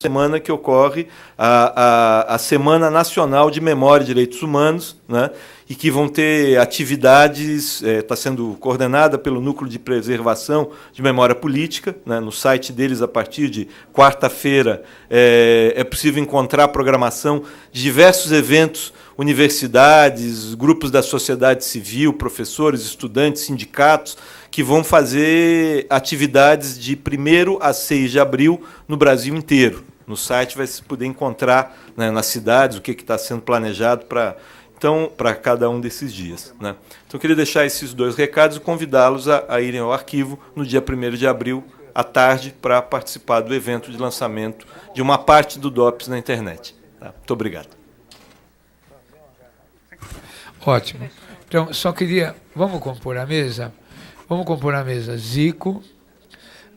semana que ocorre a Semana Nacional de Memória e Direitos Humanos, né, e que vão ter atividades, está sendo coordenada pelo Núcleo de Preservação de Memória Política, né, no site deles, a partir de quarta-feira, é possível encontrar a programação de diversos eventos, universidades, grupos da sociedade civil, professores, estudantes, sindicatos, que vão fazer atividades de 1º a 6 de abril no Brasil inteiro. No site vai se poder encontrar, né, nas cidades o que está sendo planejado para cada um desses dias, né? Então, eu queria deixar esses 2 recados e convidá-los a irem ao arquivo no dia 1º de abril, à tarde, para participar do evento de lançamento de uma parte do DOPS na internet. Tá? Muito obrigado. Ótimo. Então, só queria... Vamos compor a mesa? Vamos compor a mesa Zico,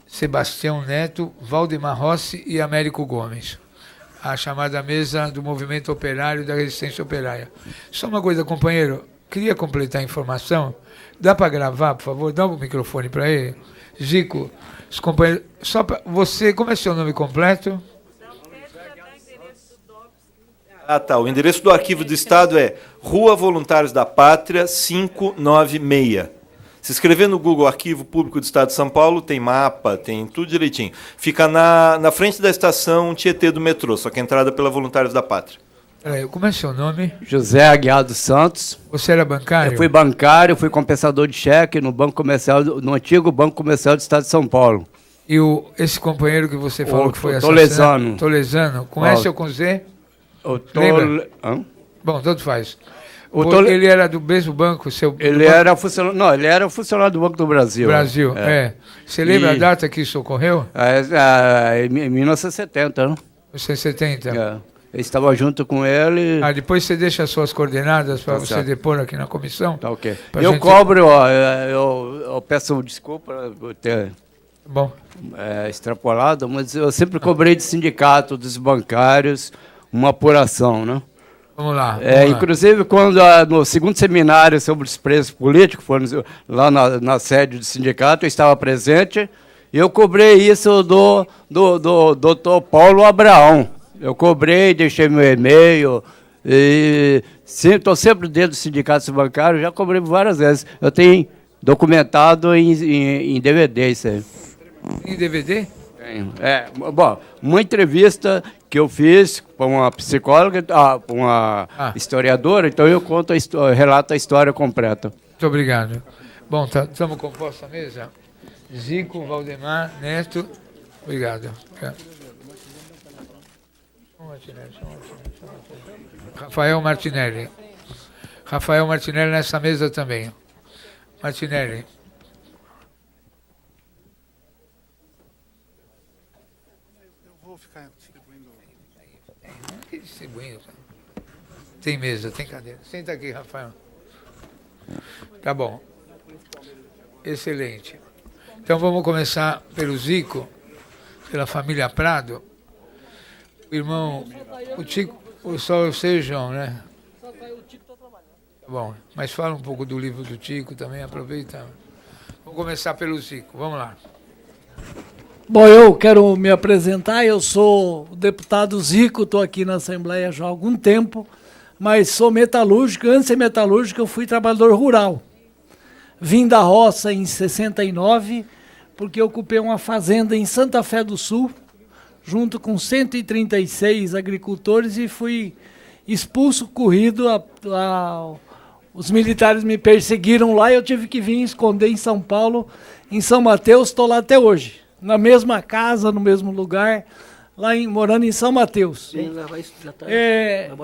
Sebastião Neto, Valdemar Rossi e Américo Gomes. A chamada mesa do Movimento Operário e da Resistência Operária. Só uma coisa, companheiro, queria completar a informação. Dá para gravar, por favor? Dá o microfone para ele. Zico, os companheiros... Só pra, você, como é seu nome completo? Tá. O endereço do Arquivo do Estado é Rua Voluntários da Pátria, 596. Se escrever no Google Arquivo Público do Estado de São Paulo, tem mapa, tem tudo direitinho. Fica na frente da estação Tietê do metrô, só que a entrada pela Voluntários da Pátria. Como é seu nome? José Aguiar dos Santos. Você era bancário? Eu fui bancário, fui compensador de cheque no Banco Comercial, no antigo Banco Comercial do Estado de São Paulo. E esse companheiro que você falou que foi assassinado? Tolesano. Com S ou com Z? Lembra? Bom, tanto faz. Ele era do mesmo banco? Ele era funcionário do Banco do Brasil. Você lembra a data que isso ocorreu? Em 1970, né? 1970. Eu estava junto com ele. Depois você deixa as suas coordenadas para você depor aqui na comissão? Tá, ok. Eu cobro, eu peço desculpa por ter extrapolado, mas eu sempre cobrei de sindicato, dos bancários, uma apuração, né? Vamos lá. Inclusive, quando no segundo seminário sobre os presos políticos, lá na sede do sindicato, eu estava presente, e eu cobrei isso do doutor Paulo Abraão. Eu cobrei, deixei meu e-mail, e estou sempre dentro do sindicato bancário, já cobrei várias vezes. Eu tenho documentado em DVD isso aí. Em DVD? Bom, uma entrevista que eu fiz para uma psicóloga, para uma historiadora, então eu relato a história completa. Muito obrigado. Bom, estamos compostos a mesa? Zico, Valdemar, Neto. Obrigado. Rafael Martinelli. Rafael Martinelli nessa mesa também. Martinelli. Distribuindo. Tem mesa, tem cadeira. Senta aqui, Rafael. Tá bom. Excelente. Então vamos começar pelo Zico, pela família Prado. O irmão, o Tico, só você, João, né? Tá bom, mas fala um pouco do livro do Tico também, aproveita. Vamos começar pelo Zico, vamos lá. Bom, eu quero me apresentar, eu sou o deputado Zico, estou aqui na Assembleia já há algum tempo, mas sou metalúrgico, antes de ser metalúrgico eu fui trabalhador rural. Vim da roça em 69, porque eu ocupei uma fazenda em Santa Fé do Sul, junto com 136 agricultores e fui expulso, corrido, os militares me perseguiram lá e eu tive que vir esconder em São Paulo, em São Mateus, estou lá até hoje. Na mesma casa, no mesmo lugar, morando em São Mateus.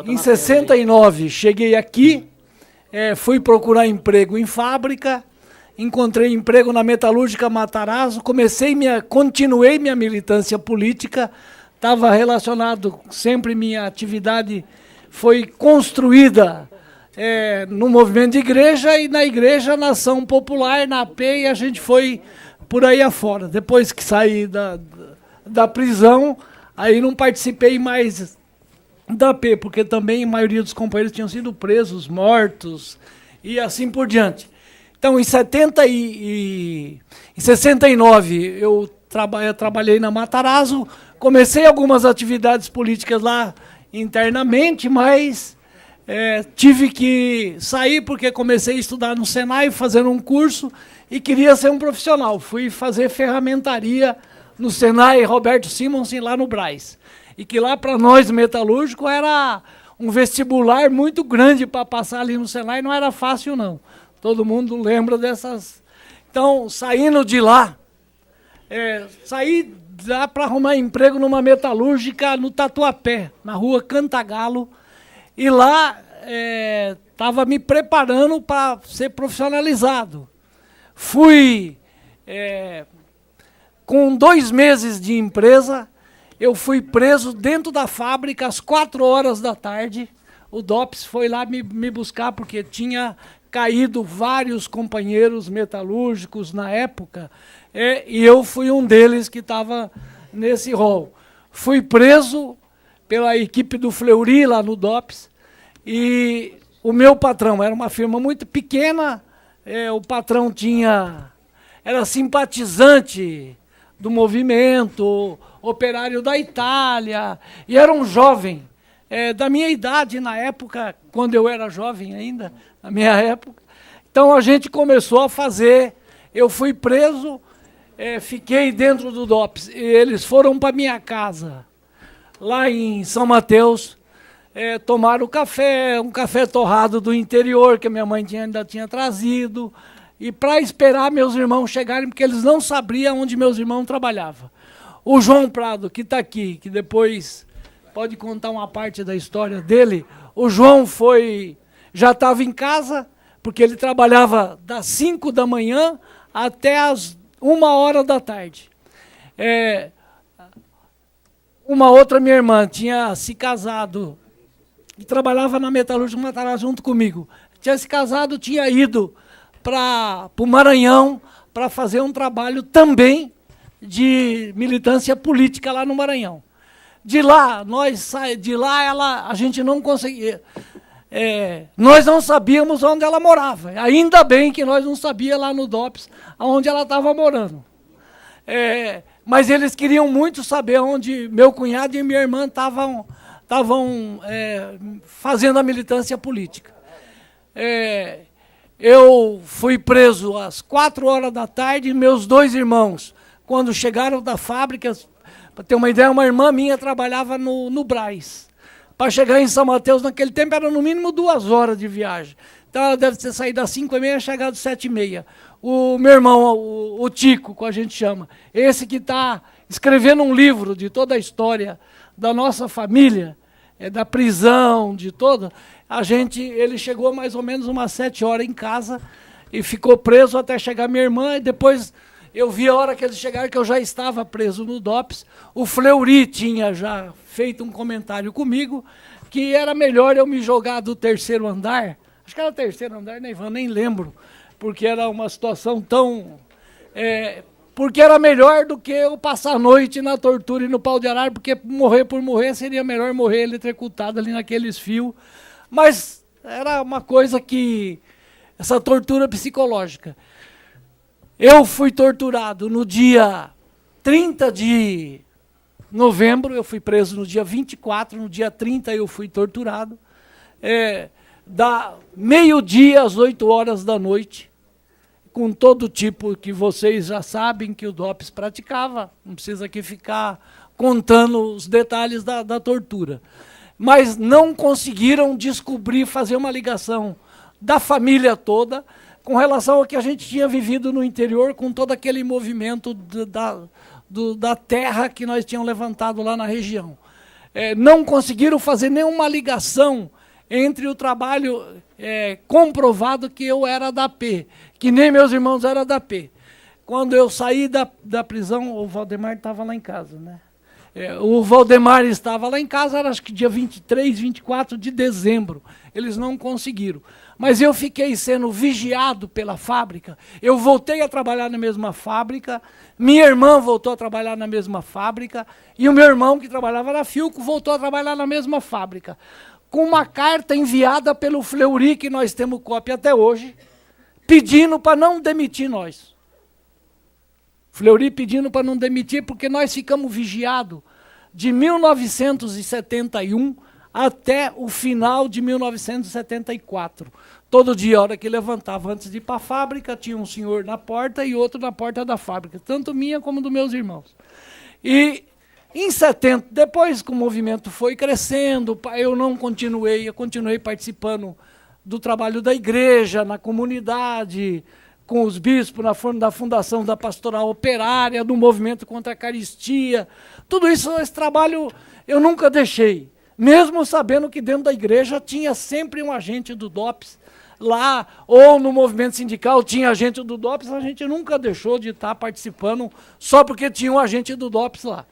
Em 69, cheguei aqui, fui procurar emprego em fábrica, encontrei emprego na Metalúrgica Matarazzo, continuei minha militância política, estava relacionado, sempre minha atividade foi construída no movimento de igreja e na igreja, na ação popular, na AP, e a gente foi por aí afora. Depois que saí da prisão, aí não participei mais da AP, porque também a maioria dos companheiros tinham sido presos, mortos, e assim por diante. Então, em 69, eu trabalhei na Matarazzo, comecei algumas atividades políticas lá internamente, mas tive que sair porque comecei a estudar no Senai, fazendo um curso, e queria ser um profissional. Fui fazer ferramentaria no Senai Roberto Simonsen, lá no Brás. E que lá, para nós, metalúrgicos, era um vestibular muito grande para passar ali no Senai, não era fácil, não. Todo mundo lembra dessas... Então, saindo de lá, saí lá para arrumar emprego numa metalúrgica no Tatuapé, na rua Cantagalo, e lá estava me preparando para ser profissionalizado. Fui, com 2 meses de empresa, eu fui preso dentro da fábrica às 4 horas da tarde. O DOPS foi lá me buscar porque tinha caído vários companheiros metalúrgicos na época, e eu fui um deles que estava nesse rol. Fui preso pela equipe do Fleury lá no DOPS, e o meu patrão, era uma firma muito pequena, o patrão era simpatizante do movimento, operário da Itália, e era um jovem da minha idade na época, quando eu era jovem ainda, na minha época. Então a gente começou a fazer, eu fui preso, fiquei dentro do DOPS, e eles foram para minha casa, lá em São Mateus, tomaram café, um café torrado do interior, que a minha mãe ainda tinha trazido, e para esperar meus irmãos chegarem, porque eles não sabiam onde meus irmãos trabalhavam. O João Prado, que está aqui, que depois pode contar uma parte da história dele, o João já estava em casa, porque ele trabalhava das 5 da manhã até as 1 hora da tarde. Uma outra minha irmã tinha se casado e trabalhava na metalúrgica Matarazzo junto comigo. Tinha se casado, tinha ido para o Maranhão para fazer um trabalho também de militância política lá no Maranhão. De lá, a gente não conseguia. Nós não sabíamos onde ela morava. Ainda bem que nós não sabíamos lá no DOPS onde ela estava morando. Mas eles queriam muito saber onde meu cunhado e minha irmã estavam fazendo a militância política. Eu fui preso às 4 horas da tarde, e meus 2 irmãos, quando chegaram da fábrica, para ter uma ideia, uma irmã minha trabalhava no Brás. Para chegar em São Mateus, naquele tempo, era no mínimo 2 horas de viagem. Então, ela deve ter saído às 5h30 e chegado às 7h30. O meu irmão, o Tico, que a gente chama, esse que está escrevendo um livro de toda a história da nossa família, da prisão, de toda, ele chegou mais ou menos umas 7 horas em casa e ficou preso até chegar minha irmã, e depois eu vi a hora que eles chegaram que eu já estava preso no DOPS. O Fleury tinha já feito um comentário comigo que era melhor eu me jogar do 3º andar, acho que era o 3º andar, nem lembro, porque era uma situação tão... porque era melhor do que eu passar a noite na tortura e no pau de arara, porque morrer por morrer seria melhor morrer eletrocutado ali naqueles fios. Mas era uma coisa que... essa tortura psicológica. Eu fui torturado no dia 30 de novembro, eu fui preso no dia 24, no dia 30 eu fui torturado. Da meio-dia às 8 horas da noite, com todo tipo que vocês já sabem que o DOPS praticava, não precisa aqui ficar contando os detalhes da tortura. Mas não conseguiram descobrir, fazer uma ligação da família toda com relação ao que a gente tinha vivido no interior, com todo aquele movimento da terra que nós tínhamos levantado lá na região. Não conseguiram fazer nenhuma ligação entre o trabalho comprovado que eu era da P, que nem meus irmãos eram da P. Quando eu saí da prisão, o Valdemar estava lá em casa, né? O Valdemar estava lá em casa, era acho que dia 23, 24 de dezembro. Eles não conseguiram. Mas eu fiquei sendo vigiado pela fábrica. Eu voltei a trabalhar na mesma fábrica, minha irmã voltou a trabalhar na mesma fábrica, e o meu irmão, que trabalhava na Filco, voltou a trabalhar na mesma fábrica. Com uma carta enviada pelo Fleury, que nós temos cópia até hoje, pedindo para não demitir nós. Fleury pedindo para não demitir, porque nós ficamos vigiados de 1971 até o final de 1974. Todo dia, a hora que levantava antes de ir para a fábrica, tinha um senhor na porta e outro na porta da fábrica, tanto minha como dos meus irmãos. E em 70, depois que o movimento foi crescendo, eu continuei participando do trabalho da igreja, na comunidade, com os bispos, da fundação da pastoral operária, do movimento contra a caristia. Tudo isso, esse trabalho, eu nunca deixei. Mesmo sabendo que dentro da igreja tinha sempre um agente do DOPS lá, ou no movimento sindical tinha agente do DOPS, a gente nunca deixou de estar participando só porque tinha um agente do DOPS lá.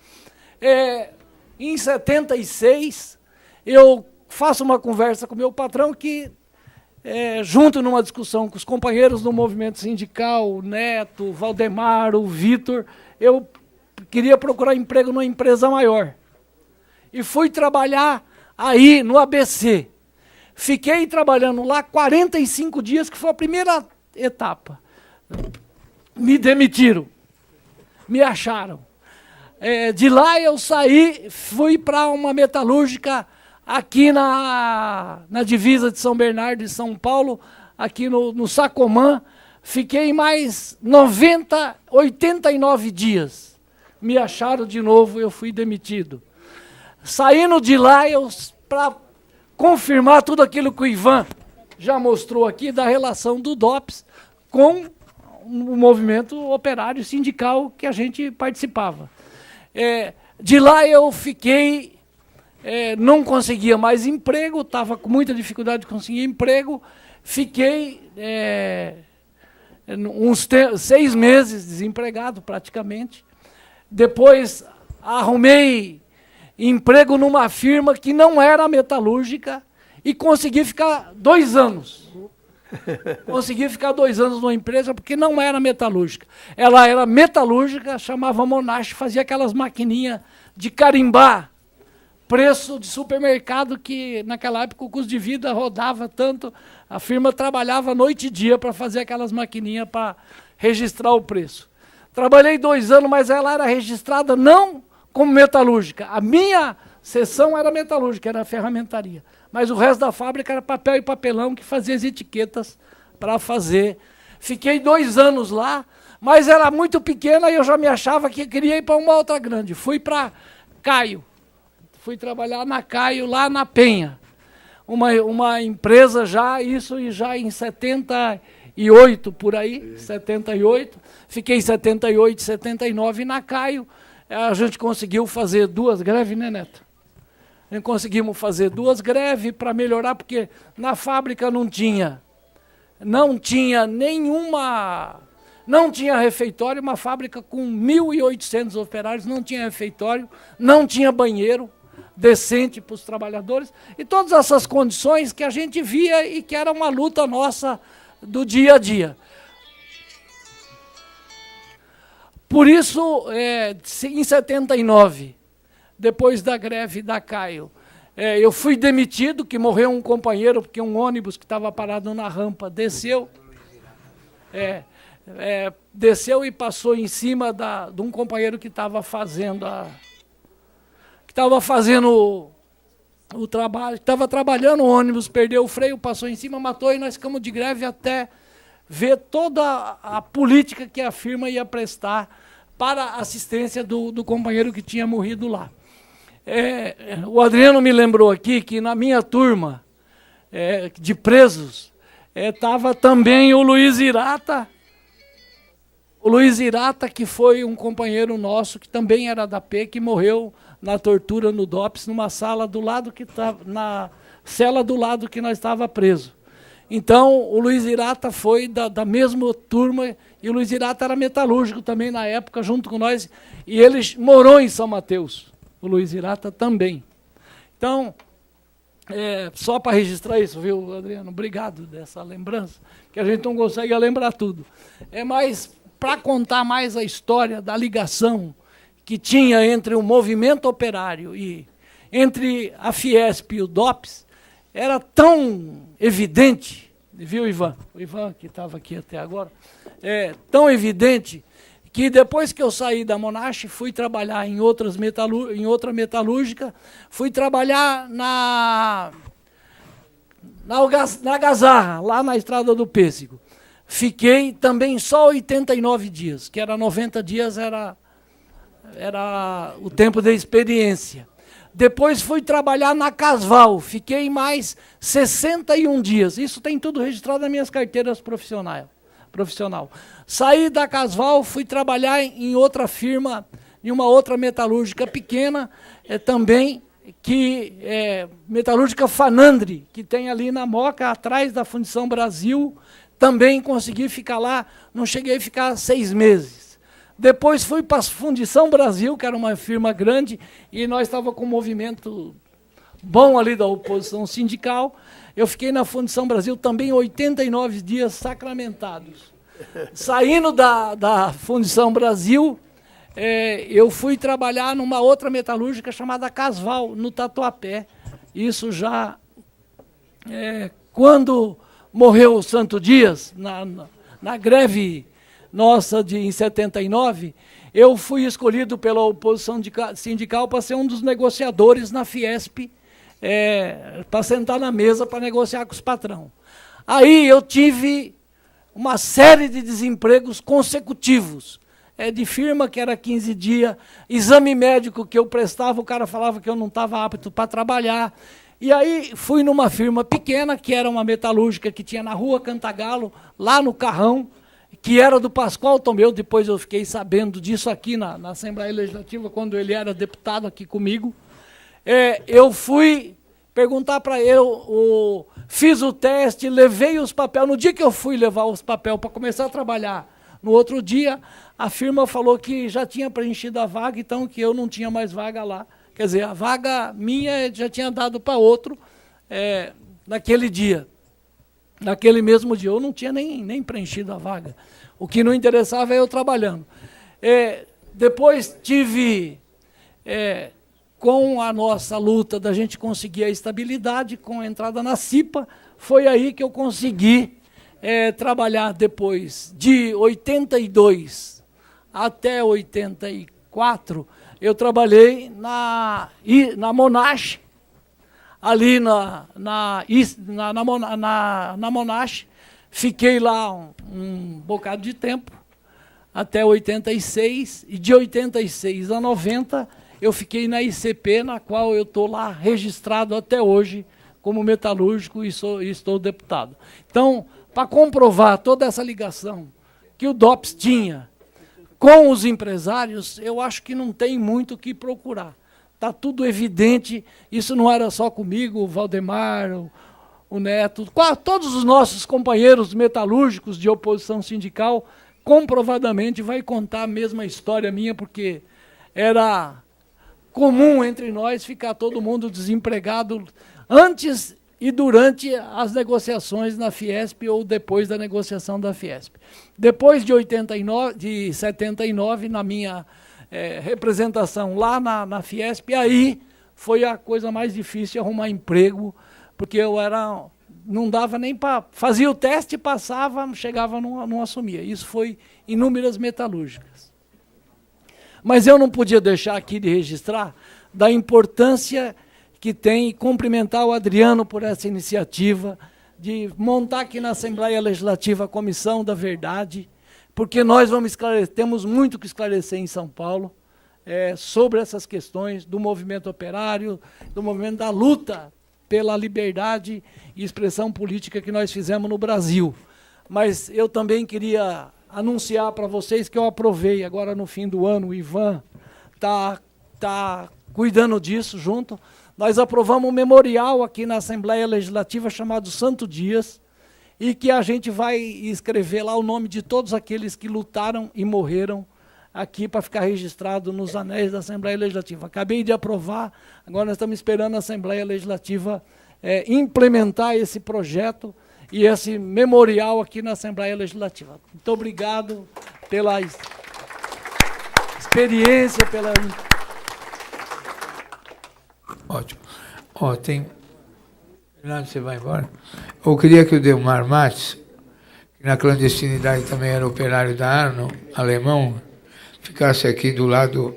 Em 76, eu faço uma conversa com o meu patrão que, junto numa discussão com os companheiros do movimento sindical, o Neto, o Valdemar, o Vitor, eu queria procurar emprego numa empresa maior. E fui trabalhar aí no ABC. Fiquei trabalhando lá 45 dias, que foi a primeira etapa. Me demitiram, me acharam. De lá eu saí, fui para uma metalúrgica aqui na divisa de São Bernardo e São Paulo, aqui no Sacomã. Fiquei mais 89 dias. Me acharam de novo, eu fui demitido. Saindo de lá, para confirmar tudo aquilo que o Ivan já mostrou aqui, da relação do DOPS com o movimento operário sindical que a gente participava. De lá eu fiquei, não conseguia mais emprego, estava com muita dificuldade de conseguir emprego, fiquei uns 6 meses desempregado praticamente. Depois arrumei emprego numa firma que não era metalúrgica e consegui ficar 2 anos. Consegui ficar 2 anos numa empresa porque não era metalúrgica. Ela era metalúrgica, chamava Monash, fazia aquelas maquininhas de carimbar preço de supermercado que naquela época o custo de vida rodava tanto, a firma trabalhava noite e dia para fazer aquelas maquininhas para registrar o preço. Trabalhei 2 anos, mas ela era registrada não como metalúrgica. A minha seção era metalúrgica, era ferramentaria. Mas o resto da fábrica era papel e papelão que fazia as etiquetas para fazer. Fiquei 2 anos lá, mas era muito pequena e eu já me achava que queria ir para uma outra grande. Fui para Caio. Fui trabalhar na Caio, lá na Penha. Uma empresa já em 78, por aí, 78. Fiquei 78, 79 na Caio. A gente conseguiu fazer 2 greves, né, Neto? Conseguimos fazer 2 greves para melhorar, porque na fábrica não tinha refeitório, uma fábrica com 1.800 operários, não tinha refeitório, não tinha banheiro decente para os trabalhadores, e todas essas condições que a gente via e que era uma luta nossa do dia a dia. Por isso, em 79, depois da greve da Caio, eu fui demitido, que morreu um companheiro, porque um ônibus que estava parado na rampa desceu. Desceu e passou em cima de um companheiro que estava fazendo o trabalho, que estava trabalhando, o ônibus perdeu o freio, passou em cima, matou, e nós ficamos de greve até ver toda a política que a firma ia prestar para a assistência do companheiro que tinha morrido lá. O Adriano me lembrou aqui que na minha turma de presos estava também o Luiz Irata. O Luiz Irata, que foi um companheiro nosso, que também era da P, que morreu na tortura no DOPS, numa sala do lado que estava, na cela do lado que nós estava preso. Então, o Luiz Irata foi da mesma turma, e o Luiz Irata era metalúrgico também na época, junto com nós, e ele morou em São Mateus, o Luiz Irata também. Então, só para registrar isso, viu, Adriano? Obrigado dessa lembrança, que a gente não consegue lembrar tudo. Mas para contar mais a história da ligação que tinha entre o movimento operário e entre a Fiesp e o DOPS, era tão evidente, viu, Ivan? O Ivan, que estava aqui até agora, tão evidente que depois que eu saí da Monash, fui trabalhar em outra metalúrgica, fui trabalhar na Gazarra, lá na Estrada do Pêssego. Fiquei também só 89 dias, que era 90 dias, era o tempo de experiência. Depois fui trabalhar na Casval, fiquei mais 61 dias. Isso tem tudo registrado nas minhas carteiras profissional. Saí da Casval, fui trabalhar em outra firma, em uma outra metalúrgica pequena, também, metalúrgica Fanandre, que tem ali na Moca, atrás da Fundição Brasil. Também consegui ficar lá, não cheguei a ficar 6 meses. Depois fui para a Fundição Brasil, que era uma firma grande, e nós estávamos com um movimento bom ali da oposição sindical. Eu fiquei na Fundição Brasil também 89 dias sacramentados. Saindo da Fundição Brasil, eu fui trabalhar numa outra metalúrgica chamada Casval, no Tatuapé. Isso já quando morreu o Santo Dias, na greve nossa em 79, eu fui escolhido pela oposição sindical para ser um dos negociadores na Fiesp, para sentar na mesa para negociar com os patrão. Aí eu tive uma série de desempregos consecutivos, de firma que era 15 dias, exame médico que eu prestava, o cara falava que eu não estava apto para trabalhar. E aí fui numa firma pequena, que era uma metalúrgica que tinha na rua Cantagalo, lá no Carrão, que era do Pascoal Tomeu. Depois eu fiquei sabendo disso aqui na Assembleia Legislativa, quando ele era deputado aqui comigo. Eu fui perguntar para ele, fiz o teste, levei os papéis. No dia que eu fui levar os papéis para começar a trabalhar, no outro dia, a firma falou que já tinha preenchido a vaga, então que eu não tinha mais vaga lá. Quer dizer, a vaga minha já tinha dado para outro naquele dia. Naquele mesmo dia. Eu não tinha nem preenchido a vaga. O que não interessava é eu trabalhando. Depois tive, com a nossa luta da gente conseguir a estabilidade, com a entrada na CIPA, foi aí que eu consegui trabalhar depois de 82 até 84. Eu trabalhei na Monash, ali na Monash, fiquei lá um bocado de tempo, até 86, e de 86 a 90 eu fiquei na ICP, na qual eu estou lá registrado até hoje como metalúrgico e estou deputado. Então, para comprovar toda essa ligação que o DOPS tinha com os empresários, eu acho que não tem muito o que procurar. Está tudo evidente, isso não era só comigo, o Valdemar, o Neto, todos os nossos companheiros metalúrgicos de oposição sindical, comprovadamente vai contar a mesma história minha, porque era comum entre nós ficar todo mundo desempregado antes e durante as negociações na Fiesp ou depois da negociação da Fiesp. Depois de 79, na minha representação lá na Fiesp, aí foi a coisa mais difícil arrumar emprego, porque eu não dava nem para... Fazia o teste, passava, chegava, não assumia. Isso foi inúmeras metalúrgicas. Mas eu não podia deixar aqui de registrar da importância que tem, e cumprimentar o Adriano por essa iniciativa de montar aqui na Assembleia Legislativa a Comissão da Verdade, porque nós temos muito que esclarecer em São Paulo sobre essas questões do movimento operário, do movimento da luta pela liberdade e expressão política que nós fizemos no Brasil. Mas eu também queria anunciar para vocês que eu aprovei agora no fim do ano, o Ivan está cuidando disso junto. Nós aprovamos um memorial aqui na Assembleia Legislativa chamado Santo Dias, e que a gente vai escrever lá o nome de todos aqueles que lutaram e morreram aqui para ficar registrado nos anéis da Assembleia Legislativa. Acabei de aprovar, agora nós estamos esperando a Assembleia Legislativa implementar esse projeto e esse memorial aqui na Assembleia Legislativa. Muito obrigado pela experiência, pela... Ótimo. Tem... Fernando, você vai embora? Eu queria que o Delmar Matos, que na clandestinidade também era operário da Arno, alemão, ficasse aqui do lado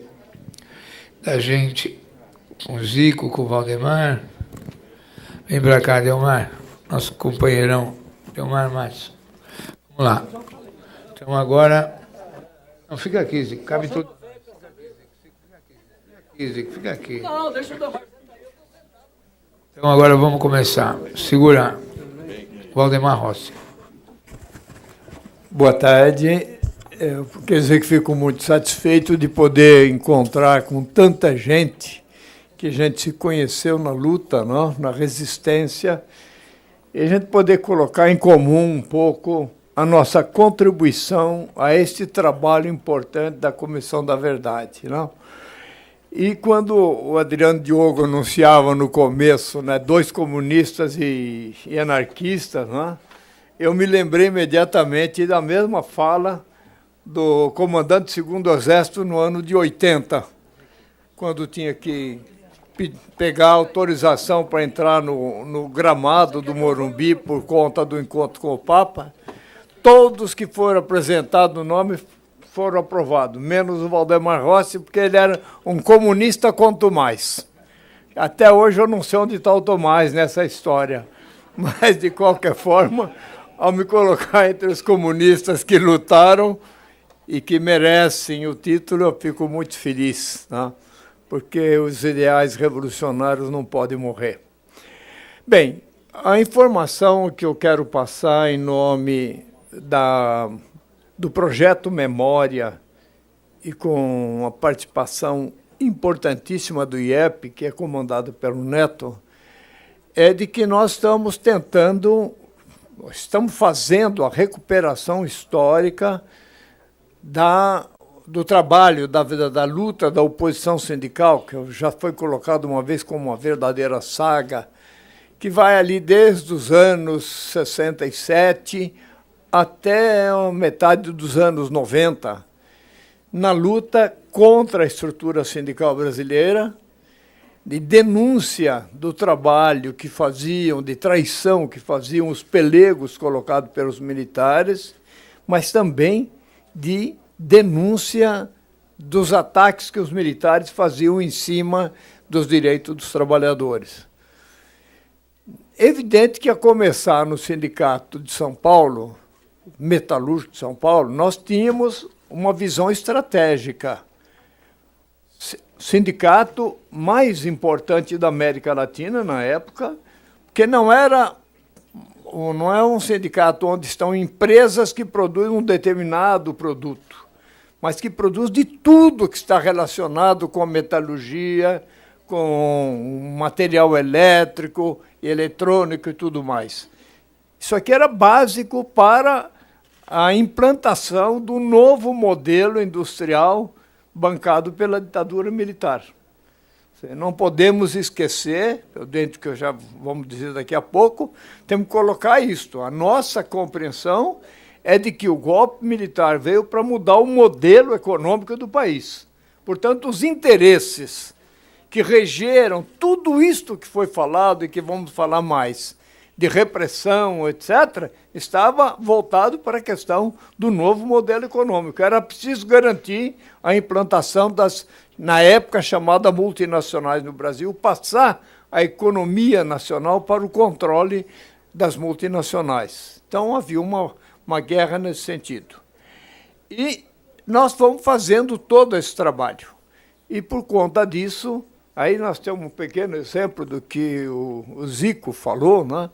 da gente, com o Zico, com o Valdemar. Vem para cá, Delmar, nosso companheirão, Delmar Matos. Vamos lá. Então agora... Não, fica aqui, Zico, cabe tudo. Fica aqui, Zico, fica aqui. Não, deixa eu dar... Então agora vamos começar. Segura. Valdemar Rossi. Boa tarde. Eu quero dizer que fico muito satisfeito de poder encontrar com tanta gente que a gente se conheceu na luta, não? Na resistência, e a gente poder colocar em comum um pouco a nossa contribuição a este trabalho importante da Comissão da Verdade, não? E quando o Adriano Diogo anunciava no começo, né, 2 comunistas e anarquistas, né, eu me lembrei imediatamente da mesma fala do comandante do 2º Exército no ano de 80, quando tinha que pegar autorização para entrar no gramado do Morumbi por conta do encontro com o Papa. Todos que foram apresentados no nome foram aprovados, menos o Valdemar Rossi, porque ele era um comunista quanto mais. Até hoje eu não sei onde está o Tomás nessa história, mas, de qualquer forma, ao me colocar entre os comunistas que lutaram e que merecem o título, eu fico muito feliz, né? Porque os ideais revolucionários não podem morrer. Bem, a informação que eu quero passar em nome do projeto Memória e com a participação importantíssima do IEP, que é comandado pelo Neto, é de que nós estamos fazendo a recuperação histórica do trabalho, da luta da oposição sindical, que já foi colocado uma vez como uma verdadeira saga, que vai ali desde os anos 67 até a metade dos anos 90, na luta contra a estrutura sindical brasileira, de denúncia do trabalho que faziam, de traição que faziam os pelegos colocados pelos militares, mas também de denúncia dos ataques que os militares faziam em cima dos direitos dos trabalhadores. Evidente que, a começar no Sindicato de São Paulo, Metalúrgico de São Paulo, nós tínhamos uma visão estratégica. Sindicato mais importante da América Latina na época, porque não é um sindicato onde estão empresas que produzem um determinado produto, mas que produz de tudo que está relacionado com a metalurgia, com material elétrico, eletrônico e tudo mais. Isso aqui era básico para a implantação do novo modelo industrial bancado pela ditadura militar. Não podemos esquecer, dentro que eu já vamos dizer daqui a pouco, temos que colocar isto. A nossa compreensão é de que o golpe militar veio para mudar o modelo econômico do país. Portanto, os interesses que regeram tudo isto que foi falado e que vamos falar mais, de repressão, etc., estava voltado para a questão do novo modelo econômico. Era preciso garantir a implantação das, na época, chamadas multinacionais no Brasil, passar a economia nacional para o controle das multinacionais. Então, havia uma guerra nesse sentido. E nós fomos fazendo todo esse trabalho. E, por conta disso, aí nós temos um pequeno exemplo do que o Zico falou, né?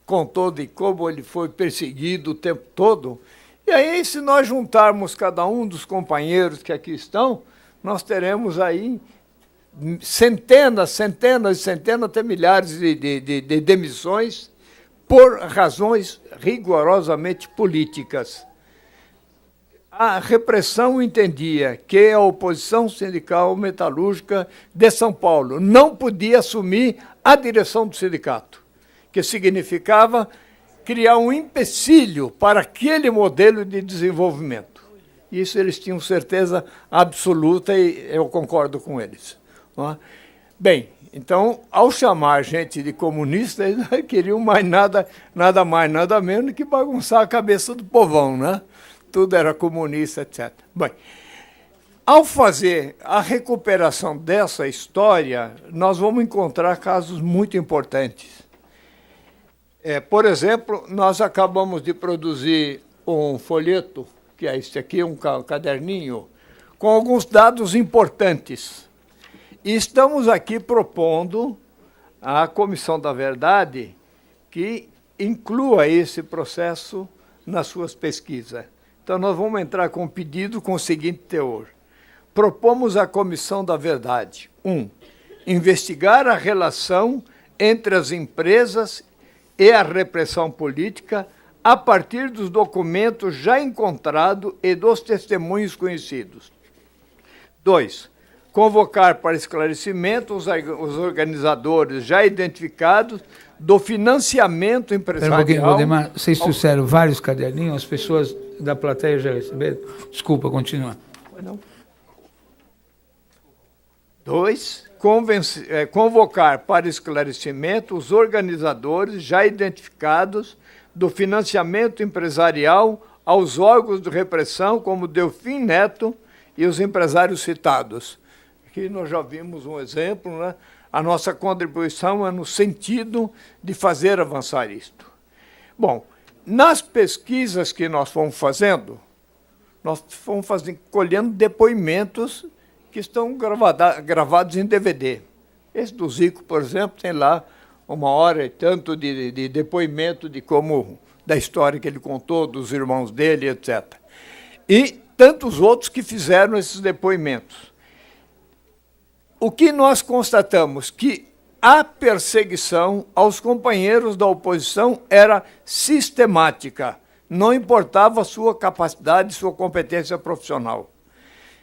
Contou de como ele foi perseguido o tempo todo. E aí, se nós juntarmos cada um dos companheiros que aqui estão, nós teremos aí centenas, até milhares de demissões por razões rigorosamente políticas. A repressão entendia que a oposição sindical metalúrgica de São Paulo não podia assumir a direção do sindicato, que significava criar um empecilho para aquele modelo de desenvolvimento. Isso eles tinham certeza absoluta e eu concordo com eles. Não é? Bem, então, ao chamar gente de comunista, eles não queriam mais nada mais, nada menos que bagunçar a cabeça do povão, né? Tudo era comunista, etc. Bem, Ao fazer a recuperação dessa história, nós vamos encontrar casos muito importantes. Por exemplo, nós acabamos de produzir um folheto, que é este aqui, um caderninho, com alguns dados importantes. E estamos aqui propondo à Comissão da Verdade que inclua esse processo nas suas pesquisas. Então, nós vamos entrar com um pedido com o seguinte teor. Propomos à Comissão da Verdade, 1. Investigar a relação entre as empresas e a repressão política a partir dos documentos já encontrados e dos testemunhos conhecidos. 2. Convocar para esclarecimento os organizadores já identificados do financiamento empresarial. Espera um pouquinho, Valdemar. Vocês trouxeram vários caderninhos, as pessoas da plateia já receberam? Desculpa, continua. Não. 2. Convocar para esclarecimento os organizadores já identificados do financiamento empresarial aos órgãos de repressão, como Delfim Neto e os empresários citados. Aqui nós já vimos um exemplo, né? A nossa contribuição é no sentido de fazer avançar isto. Bom, nas pesquisas que nós fomos fazendo, colhendo depoimentos que estão gravados em DVD. Esse do Zico, por exemplo, tem lá 1h e tanto de depoimento da história que ele contou, dos irmãos dele, etc. E tantos outros que fizeram esses depoimentos. O que nós constatamos? Que a perseguição aos companheiros da oposição era sistemática, não importava a sua capacidade, sua competência profissional.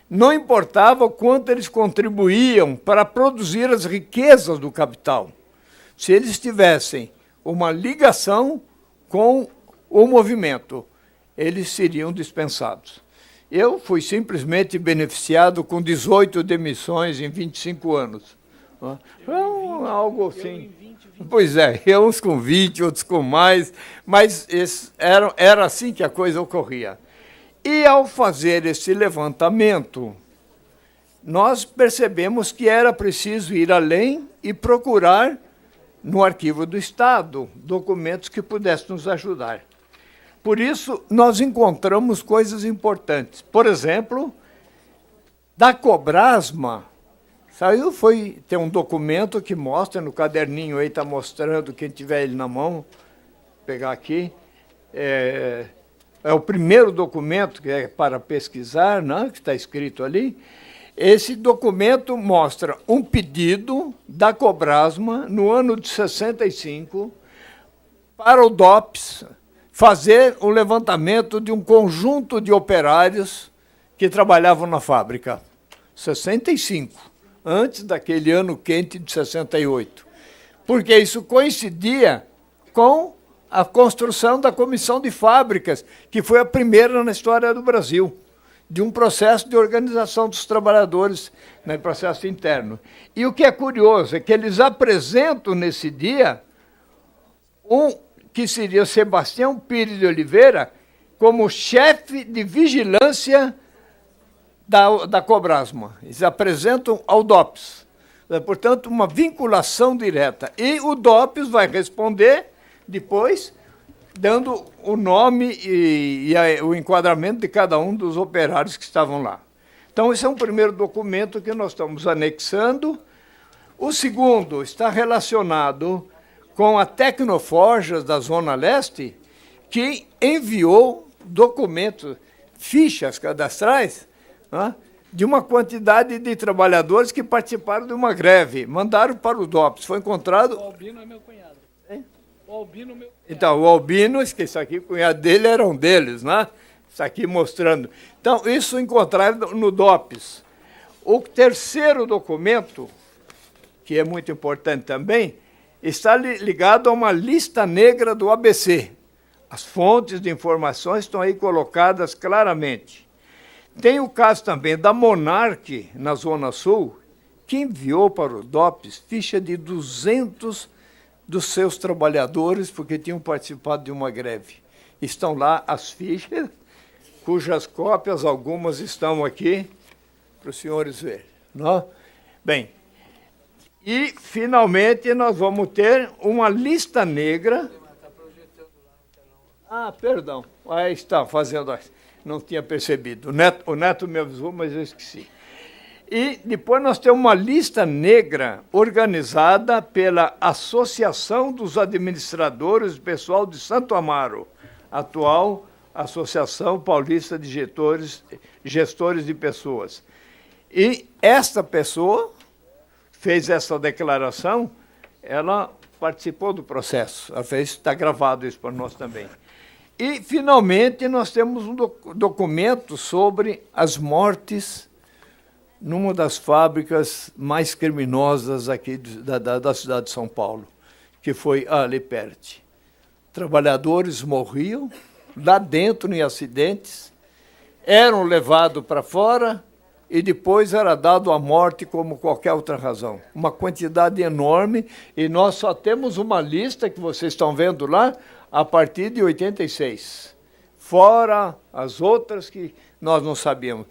Não importava o quanto eles contribuíam para produzir as riquezas do capital. Se eles tivessem uma ligação com o movimento, eles seriam dispensados. Eu fui simplesmente beneficiado com 18 demissões em 25 anos. Algo assim. Pois é, uns com 20, outros com mais, mas era assim que a coisa ocorria. E, ao fazer esse levantamento, nós percebemos que era preciso ir além e procurar, no Arquivo do Estado, documentos que pudessem nos ajudar. Por isso, nós encontramos coisas importantes. Por exemplo, da Cobrasma, tem um documento que mostra, no caderninho aí está mostrando, quem tiver ele na mão, vou pegar aqui, é o primeiro documento que é para pesquisar, né, que está escrito ali. Esse documento mostra um pedido da Cobrasma, no ano de 65, para o DOPS fazer o levantamento de um conjunto de operários que trabalhavam na fábrica. 65, antes daquele ano quente de 68. Porque isso coincidia com a construção da Comissão de Fábricas, que foi a primeira na história do Brasil, de um processo de organização dos trabalhadores, né, processo interno. E o que é curioso é que eles apresentam nesse dia que seria Sebastião Pires de Oliveira como chefe de vigilância da Cobrasma. Eles apresentam ao DOPS. Portanto, uma vinculação direta. E o DOPS vai responder depois, dando o nome e o enquadramento de cada um dos operários que estavam lá. Então, esse é um primeiro documento que nós estamos anexando. O segundo está relacionado com a Tecnoforjas da Zona Leste, que enviou documentos, fichas cadastrais, né, de uma quantidade de trabalhadores que participaram de uma greve. Mandaram para o DOPS. Foi encontrado... O Albino é meu cunhado. Hein? O Albino, meu cunhado. Então, o Albino, isso aqui, o cunhado dele era um deles, né? Isso aqui mostrando. Então, isso encontraram no DOPS. O terceiro documento, que é muito importante também, está ligado a uma lista negra do ABC. As fontes de informações estão aí colocadas claramente. Tem o caso também da Monarch, na Zona Sul, que enviou para o DOPS ficha de 200 dos seus trabalhadores, porque tinham participado de uma greve. Estão lá as fichas, cujas cópias, algumas estão aqui para os senhores verem. Não? Bem, e finalmente nós vamos ter uma lista negra. Ah, perdão, aí está fazendo, não tinha percebido. O Neto me avisou, mas eu esqueci. E depois nós temos uma lista negra organizada pela Associação dos Administradores do Pessoal de Santo Amaro, atual Associação Paulista de Gestores de Pessoas. E esta pessoa fez essa declaração, ela participou do processo, ela fez, está gravado isso para nós também. E, finalmente, nós temos um documento sobre as mortes numa das fábricas mais criminosas aqui da cidade de São Paulo, que foi a Aliperte. Trabalhadores morriam lá dentro em acidentes, eram levados para fora e depois era dado a morte como qualquer outra razão. Uma quantidade enorme, e nós só temos uma lista que vocês estão vendo lá, a partir de 86, fora as outras que nós não sabíamos.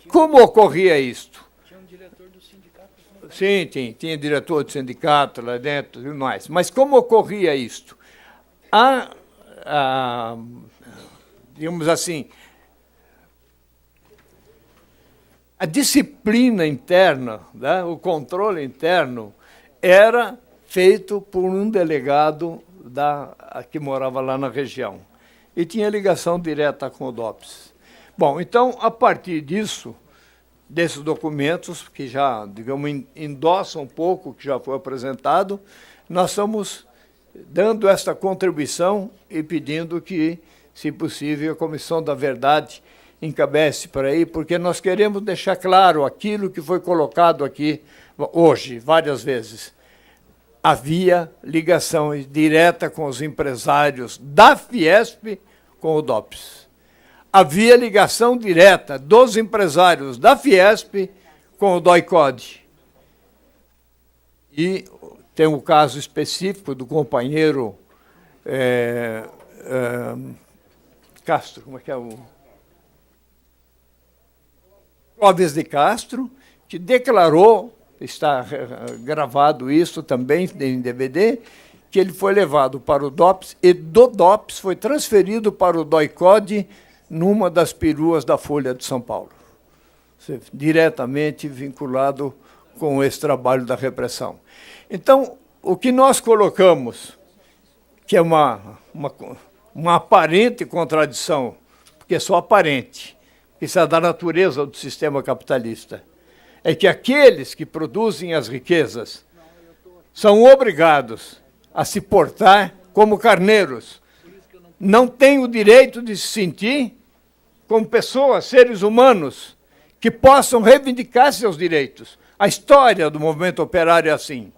Como ocorria isto? Tinha um diretor do sindicato? Sim, tinha diretor do sindicato lá dentro e mais. Mas como ocorria isto? Digamos assim, a disciplina interna, né, o controle interno, era feito por um delegado que morava lá na região. E tinha ligação direta com o DOPS. Bom, então, a partir disso, desses documentos, que já, digamos, endossam um pouco o que já foi apresentado, nós estamos dando esta contribuição e pedindo que, se possível, a Comissão da Verdade encabece por aí, porque nós queremos deixar claro aquilo que foi colocado aqui hoje, várias vezes. Havia ligação direta com os empresários da Fiesp com o DOPS. Havia ligação direta dos empresários da Fiesp com o DOI-CODE. E tem um caso específico do companheiro Castro, como é que é o... Clóvis de Castro, que declarou, está gravado isso também em DVD, que ele foi levado para o DOPS e do DOPS foi transferido para o DOI-CODE numa das peruas da Folha de São Paulo, diretamente vinculado com esse trabalho da repressão. Então, o que nós colocamos, que é uma aparente contradição, porque é só aparente, isso é da natureza do sistema capitalista, é que aqueles que produzem as riquezas são obrigados a se portar como carneiros. Não têm o direito de se sentir como pessoas, seres humanos, que possam reivindicar seus direitos. A história do movimento operário é assim.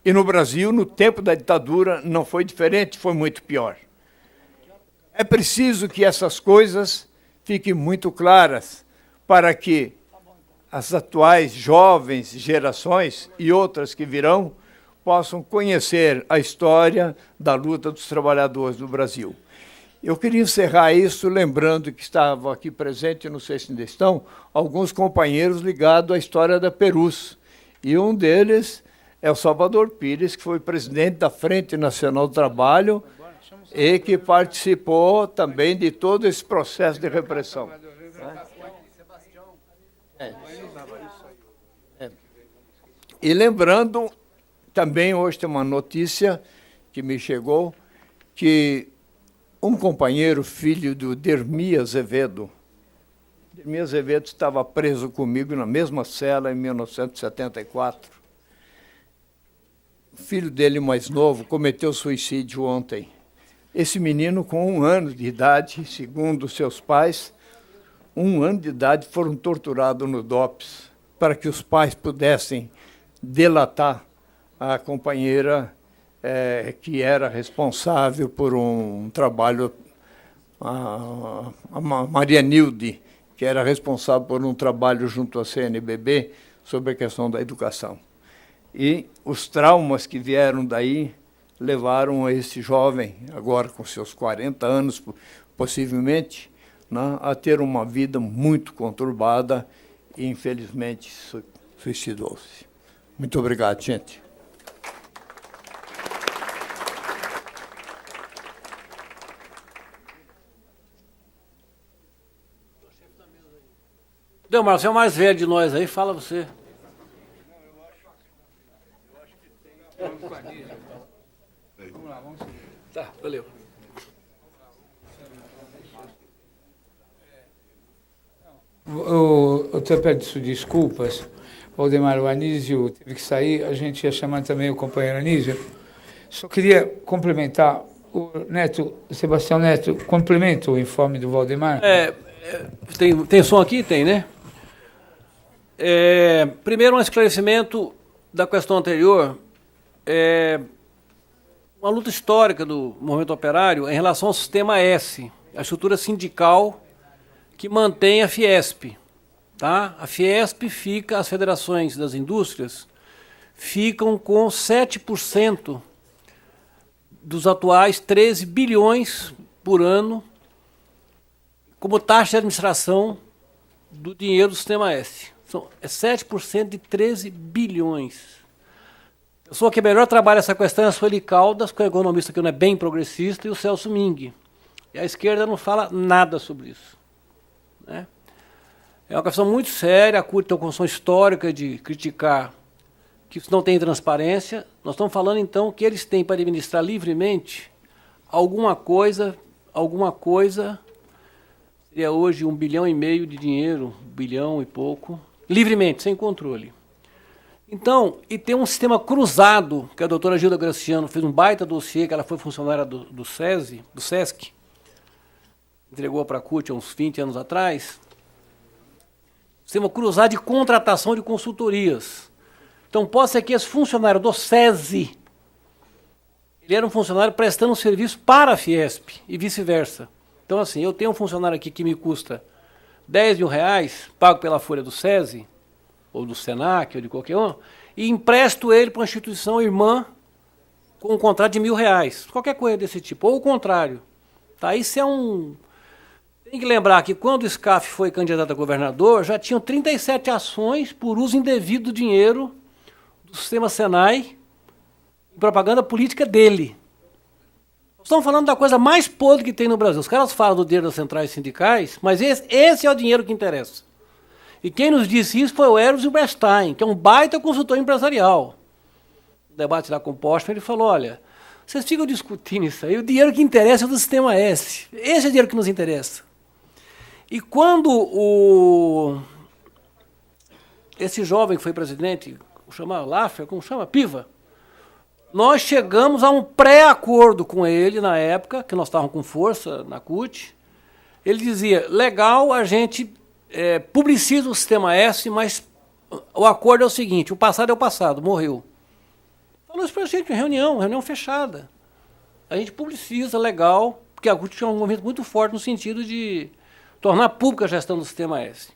E no Brasil, no tempo da ditadura, não foi diferente, foi muito pior. É preciso que essas coisas fiquem muito claras para que as atuais jovens gerações e outras que virão possam conhecer a história da luta dos trabalhadores do Brasil. Eu queria encerrar isso lembrando que estavam aqui presentes, não sei se ainda estão, alguns companheiros ligados à história da Perus. E um deles é o Salvador Pires, que foi presidente da Frente Nacional do Trabalho e que participou também de todo esse processo de repressão. E lembrando, também hoje tem uma notícia que me chegou, que um companheiro, filho do Dermi Azevedo estava preso comigo na mesma cela em 1974. O filho dele mais novo cometeu suicídio ontem. Esse menino, com 1 ano de idade, segundo seus pais, 1 ano de idade, foram torturados no DOPS para que os pais pudessem delatar a companheira que era responsável por um trabalho, a Maria Nilde, que era responsável por um trabalho junto à CNBB sobre a questão da educação. E os traumas que vieram daí levaram a esse jovem, agora com seus 40 anos, possivelmente, né, a ter uma vida muito conturbada e infelizmente suicidou-se. Muito obrigado, gente. Delmar, você é o mais velho de nós aí, fala você. Tá, valeu. Eu até peço desculpas, Valdemar, o Anísio teve que sair, a gente ia chamar também o companheiro Anísio. Só queria complementar, o Neto, Sebastião Neto, complementa o informe do Valdemar. Tem som aqui? Tem, né? Primeiro, um esclarecimento da questão anterior. Uma luta histórica do movimento operário em relação ao sistema S, a estrutura sindical que mantém a Fiesp. Tá? A Fiesp fica, as federações das indústrias ficam com 7% dos atuais 13 bilhões por ano como taxa de administração do dinheiro do sistema S. É 7% de 13 bilhões. A pessoa que melhor trabalha essa questão é a Sueli Caldas, que é um economista que não é bem progressista, e o Celso Ming. E a esquerda não fala nada sobre isso. Né? É uma questão muito séria, a CUT tem uma condição histórica de criticar que isso não tem transparência. Nós estamos falando, então, que eles têm para administrar livremente alguma coisa, seria hoje 1,5 bilhão de dinheiro, 1 bilhão e pouco, livremente, sem controle. Então, e tem um sistema cruzado, que a doutora Gilda Graciano fez um baita dossiê, que ela foi funcionária do SESC, entregou para a CUT há uns 20 anos atrás, sistema cruzado de contratação de consultorias. Então, pode ser que esse funcionário do SESI, ele era um funcionário prestando um serviço para a Fiesp e vice-versa. Então, assim, eu tenho um funcionário aqui que me custa R$10 mil, pago pela folha do SESI, ou do SENAC, ou de qualquer um, e empresto ele para uma instituição irmã com um contrato de R$1.000. Qualquer coisa desse tipo, ou o contrário. Tá? Isso é um... Tem que lembrar que quando o SCAF foi candidato a governador, já tinham 37 ações por uso indevido do dinheiro do sistema Senai em propaganda política dele. Nós estamos falando da coisa mais podre que tem no Brasil. Os caras falam do dinheiro das centrais sindicais, mas esse é o dinheiro que interessa. E quem nos disse isso foi o Eros Zilberstein, que é um baita consultor empresarial. No debate lá com o Postman, ele falou, olha, vocês ficam discutindo isso aí, o dinheiro que interessa é o do sistema S. Esse é o dinheiro que nos interessa. E quando esse jovem que foi presidente, chama Laffer, como chama? Piva, nós chegamos a um pré-acordo com ele na época, que nós estávamos com força na CUT. Ele dizia, legal, a gente publiciza o sistema S, mas o acordo é o seguinte, o passado é o passado, morreu. Falou isso para a gente em reunião fechada. A gente publiciza, legal, porque a CUT tinha um movimento muito forte no sentido de tornar pública a gestão do sistema S.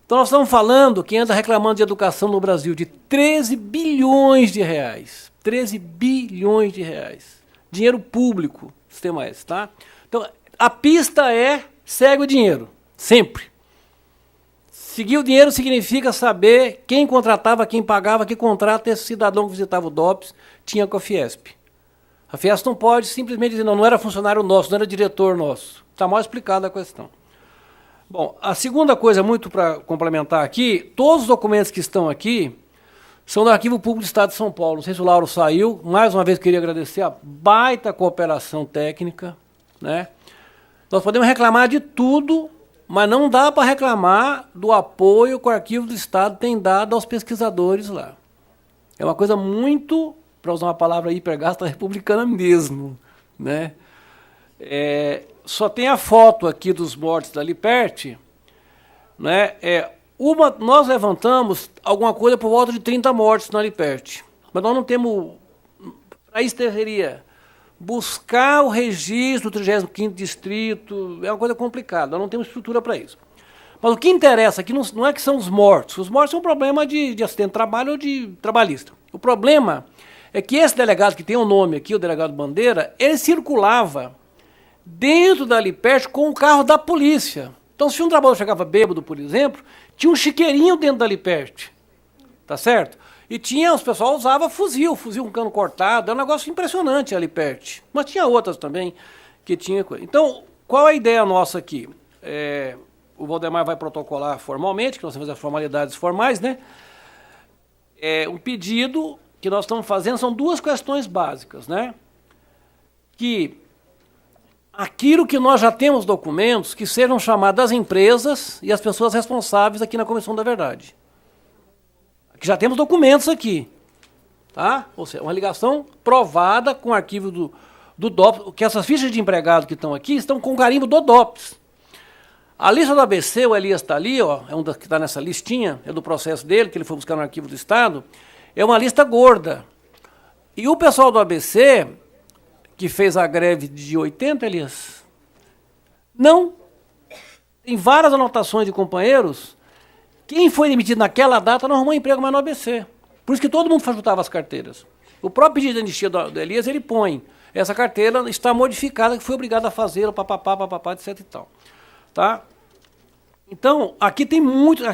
Então nós estamos falando que anda reclamando de educação no Brasil de 13 bilhões de reais. 13 bilhões de reais. Dinheiro público, sistema S, tá? Então, a pista segue o dinheiro, sempre. Seguir o dinheiro significa saber quem contratava, quem pagava, que contrato esse cidadão que visitava o DOPS tinha com a Fiesp. A Fiesp não pode simplesmente dizer, não era funcionário nosso, não era diretor nosso. Está mal explicada a questão. Bom, a segunda coisa, muito para complementar aqui, todos os documentos que estão aqui são do Arquivo Público do Estado de São Paulo. Não sei se o Lauro saiu. Mais uma vez, queria agradecer a baita cooperação técnica. Né? Nós podemos reclamar de tudo, mas não dá para reclamar do apoio que o Arquivo do Estado tem dado aos pesquisadores lá. É uma coisa muito, para usar uma palavra hipergasta, republicana mesmo. Né? Só tem a foto aqui dos mortos da Liperti. Né? Nós levantamos alguma coisa por volta de 30 mortos na Liperti. Mas nós não temos... Para isso deveria buscar o registro do 35º distrito, é uma coisa complicada, nós não temos estrutura para isso. Mas o que interessa aqui não é que são os mortos são um problema de acidente de trabalho ou de trabalhista. O problema é que esse delegado, que tem o nome aqui, o delegado Bandeira, ele circulava dentro da Liperti com o carro da polícia. Então, se um trabalhador chegava bêbado, por exemplo, tinha um chiqueirinho dentro da Lippert, tá certo? E tinha, os pessoal usava fuzil com cano cortado, é um negócio impressionante a Lippert. Mas tinha outras também que tinha coisa. Então, qual a ideia nossa aqui? O Valdemar vai protocolar formalmente, que nós vamos fazer as formalidades formais, né? Um pedido que nós estamos fazendo são duas questões básicas, né? Que aquilo que nós já temos documentos, que sejam chamadas as empresas e as pessoas responsáveis aqui na Comissão da Verdade. Que já temos documentos aqui, tá? Ou seja, uma ligação provada com o arquivo do DOPS, que essas fichas de empregado que estão aqui estão com carimbo do DOPS. A lista do ABC, o Elias está ali, ó, é um que está nessa listinha, é do processo dele, que ele foi buscar no arquivo do Estado, é uma lista gorda. E o pessoal do ABC, que fez a greve de 80, Elias, não, tem várias anotações de companheiros. Quem foi demitido naquela data não arrumou emprego mais no ABC. Por isso que todo mundo juntava as carteiras. O próprio pedido de anistia do Elias, ele põe. Essa carteira está modificada, que foi obrigado a fazê-la, papapá, etc e tal. Tá? Então, aqui tem muito...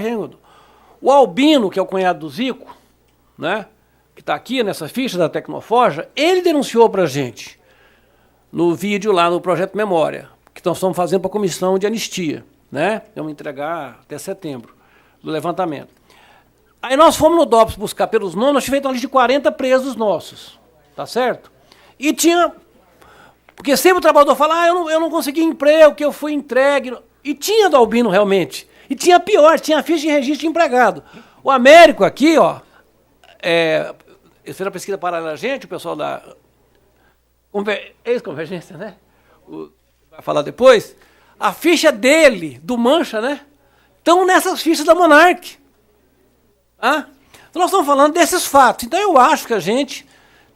O Albino, que é o cunhado do Zico, né, que está aqui nessa ficha da Tecnoforja, ele denunciou para a gente, no vídeo lá no Projeto Memória, que nós estamos fazendo para a comissão de anistia. Né? Vamos entregar até setembro. Do levantamento. Aí nós fomos no DOPS buscar pelos nomes, nós tivemos uma lista de 40 presos nossos, tá certo? E tinha, porque sempre o trabalhador fala, eu não consegui emprego, que eu fui entregue, e tinha do Albino realmente, e tinha pior, tinha ficha de registro de empregado. O Américo aqui, ó, ele fez a pesquisa paralela a gente, o pessoal da ex-convergência, né? Vai falar depois, a ficha dele, do Mancha, né? Estão nessas fichas da Monarch. Tá? Então nós estamos falando desses fatos. Então eu acho que a gente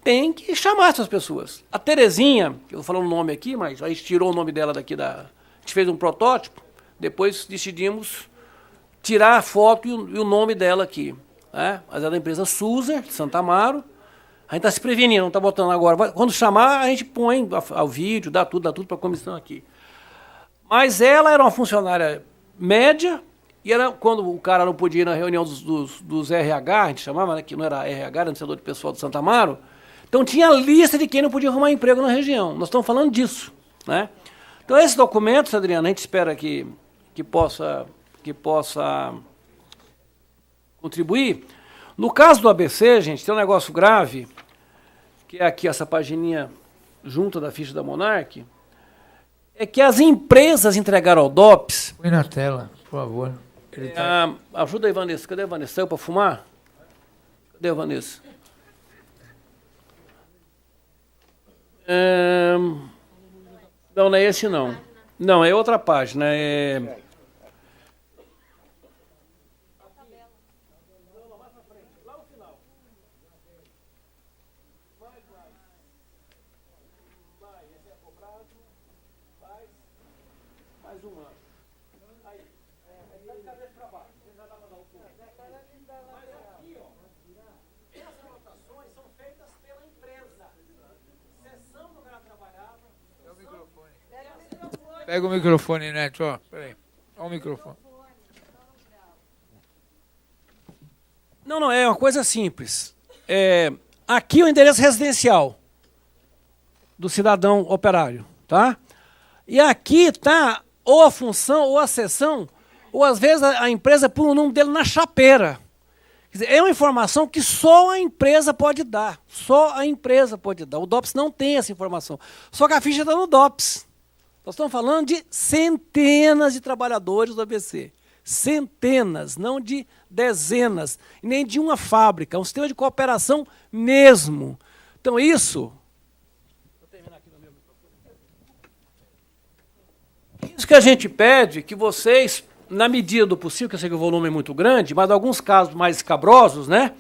tem que chamar essas pessoas. A Terezinha, eu vou falar o nome aqui, mas a gente tirou o nome dela daqui A gente fez um protótipo, depois decidimos tirar a foto e o nome dela aqui. Né? Mas é da empresa Suzer, de Santa Amaro. A gente está se prevenindo, não está botando agora. Quando chamar, a gente põe ao vídeo, dá tudo para a comissão aqui. Mas ela era uma funcionária média. E era quando o cara não podia ir na reunião dos RH, a gente chamava, né, que não era RH, era administrador de pessoal de Santa Amaro, então tinha a lista de quem não podia arrumar emprego na região. Nós estamos falando disso. Né? Então, esse documento, Adriano, a gente espera que possa contribuir. No caso do ABC, gente, tem um negócio grave, que é aqui essa pagininha junto da ficha da Monarch, é que as empresas entregaram ao DOPS... Põe na tela, por favor. Ajuda aí, Vanessa. Cadê a Vanessa? Saiu para fumar? Cadê a Vanessa? Não, não é esse não. Não, é outra página. Mais um ano. Aí. Tá de cabeça para baixo. Você já dá para dar um pouco. Mas aqui, ó. Essas anotações são feitas pela empresa. Sessão do cara trabalhava. É o microfone. Pega o microfone, Neto, ó. Peraí. Olha o microfone. Não, é uma coisa simples. Aqui é o endereço residencial do cidadão operário, tá? E aqui está ou a função, ou a seção, ou às vezes a empresa põe o nome dele na chapeira. Quer dizer, é uma informação que só a empresa pode dar. Só a empresa pode dar. O DOPS não tem essa informação. Só que a ficha está no DOPS. Nós estamos falando de centenas de trabalhadores do ABC. Centenas, não de dezenas, nem de uma fábrica. É um sistema de cooperação mesmo. Então, isso... Isso que a gente pede, que vocês, na medida do possível, que eu sei que o volume é muito grande, mas em alguns casos mais escabrosos, né,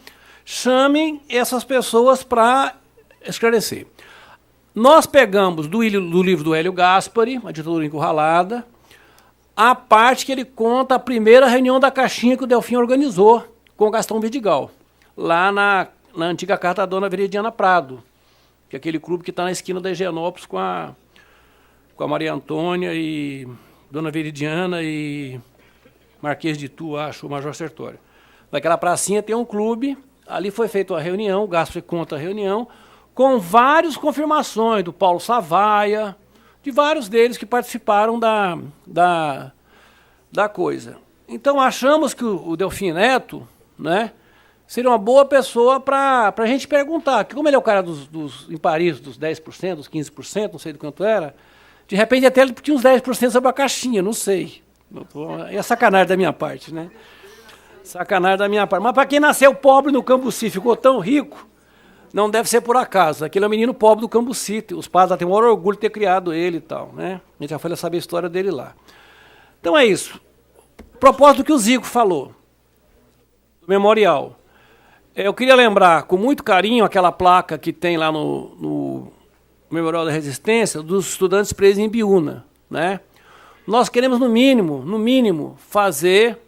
chamem essas pessoas para esclarecer. Nós pegamos do livro do Hélio Gaspari, A Ditadura Encurralada, a parte que ele conta a primeira reunião da caixinha que o Delfim organizou com o Gastão Vidigal, lá na antiga Carta da Dona Veridiana Prado, que é aquele clube que está na esquina da Higienópolis com a Maria Antônia e Dona Veridiana e Marquês de Itu, acho, o Major Sertório. Naquela pracinha tem um clube, ali foi feita uma reunião, o gasto foi contra a reunião, com várias confirmações do Paulo Savaia, de vários deles que participaram da coisa. Então achamos que o Delfim Neto, né, seria uma boa pessoa para a gente perguntar, que como ele é o cara em Paris, dos 10%, dos 15%, não sei de quanto era, de repente até ele tinha uns 10% sobre a caixinha, não sei. É sacanagem da minha parte, né? Sacanagem da minha parte. Mas para quem nasceu pobre no Cambuci e ficou tão rico, não deve ser por acaso. Aquele é um menino pobre do Cambuci. Os pais têm o maior orgulho de ter criado ele e tal, né? A gente já foi saber a história dele lá. Então é isso. Propósito do que o Zico falou, do memorial. Eu queria lembrar com muito carinho aquela placa que tem lá no Memorial da Resistência dos estudantes presos em Biúna, né? Nós queremos, no mínimo, fazer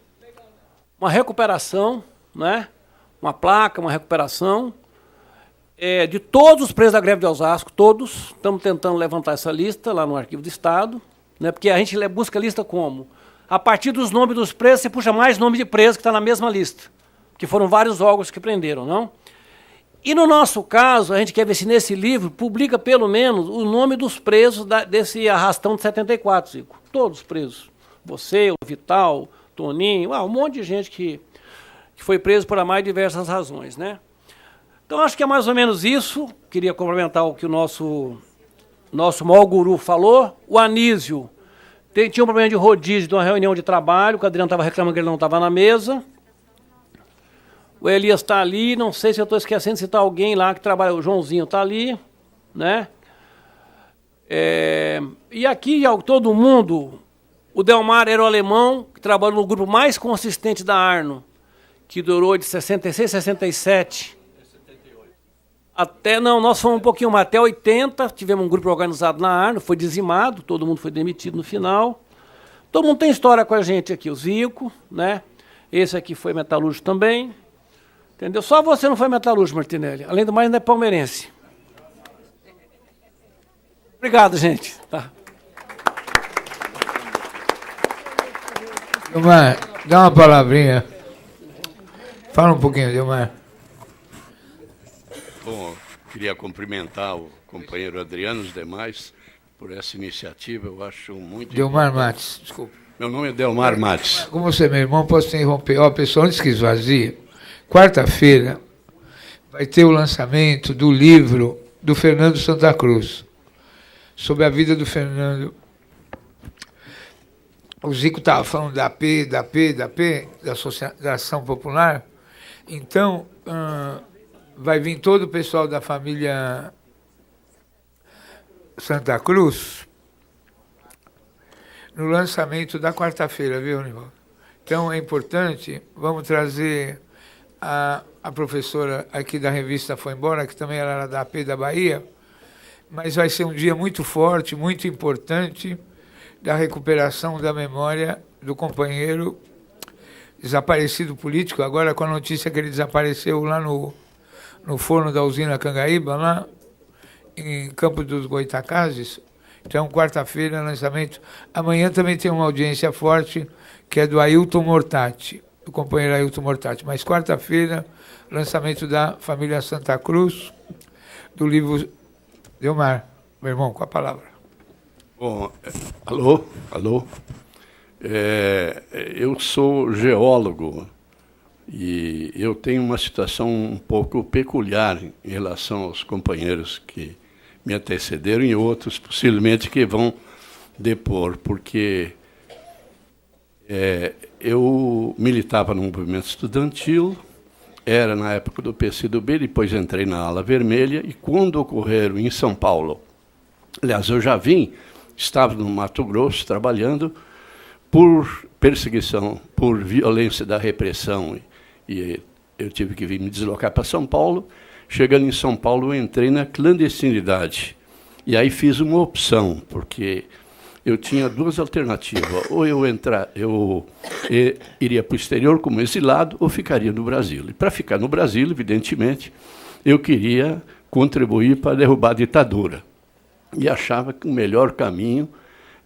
uma recuperação, né? Uma placa, uma recuperação de todos os presos da greve de Osasco, todos. Estamos tentando levantar essa lista lá no Arquivo do Estado, né? Porque a gente busca a lista como? A partir dos nomes dos presos, você puxa mais nome de preso que está na mesma lista, que foram vários órgãos que prenderam, não? E no nosso caso, a gente quer ver se nesse livro publica pelo menos o nome dos presos desse arrastão de 74, Zico. Todos presos. Você, o Vital, Toninho, um monte de gente que foi preso por mais diversas razões, né? Então, acho que é mais ou menos isso. Queria complementar o que o nosso maior guru falou. O Anísio tinha um problema de rodízio de uma reunião de trabalho, o Adriano estava reclamando que ele não estava na mesa. O Elias está ali, não sei se eu estou esquecendo de citar alguém lá que trabalha, o Joãozinho está ali, né? E aqui, todo mundo, o Delmar era o alemão, que trabalhou no grupo mais consistente da Arno, que durou de 66, 67, nós fomos um pouquinho mais, até 80, tivemos um grupo organizado na Arno, foi dizimado, todo mundo foi demitido no final. Todo mundo tem história com a gente aqui, o Zico, né? Esse aqui foi metalúrgico também. Entendeu? Só você não foi metalúrgico, Martinelli. Além do mais, ainda é palmeirense. Obrigado, gente. Tá. Delmar, dá uma palavrinha. Fala um pouquinho, Delmar. Bom, queria cumprimentar o companheiro Adriano e os demais por essa iniciativa. Eu acho muito Delmar importante. Matos, desculpa. Meu nome é Delmar Matos. Como você é meu irmão, posso te interromper. Ó, pessoal, antes que esvazie, quarta-feira vai ter o lançamento do livro do Fernando Santa Cruz, sobre a vida do Fernando. O Zico estava falando da AP, da Ação Popular. Então, vai vir todo o pessoal da família Santa Cruz no lançamento da quarta-feira, viu, Nivaldo? Então, é importante, vamos trazer a professora aqui da revista Foi Embora, que também era da AP da Bahia, mas vai ser um dia muito forte, muito importante, da recuperação da memória do companheiro desaparecido político, agora com a notícia que ele desapareceu lá no forno da usina Cangaíba, lá em Campo dos Goitacazes. Então, quarta-feira, lançamento. Amanhã também tem uma audiência forte, que é do Ailton Mortati, do companheiro Ailton Mortati. Mas quarta-feira, lançamento da família Santa Cruz, do livro Delmar, meu irmão, com a palavra. Bom, alô. Eu sou geólogo e eu tenho uma situação um pouco peculiar em relação aos companheiros que me antecederam e outros, possivelmente, que vão depor, porque eu militava no movimento estudantil, era na época do PCdoB, depois entrei na ala vermelha, e quando ocorreram em São Paulo, aliás, eu já estava no Mato Grosso trabalhando por perseguição, por violência da repressão, e eu tive que me deslocar para São Paulo. Chegando em São Paulo, eu entrei na clandestinidade. E aí fiz uma opção, porque eu tinha duas alternativas. Ou eu iria para o exterior como exilado, ou ficaria no Brasil. E para ficar no Brasil, evidentemente, eu queria contribuir para derrubar a ditadura. E achava que o melhor caminho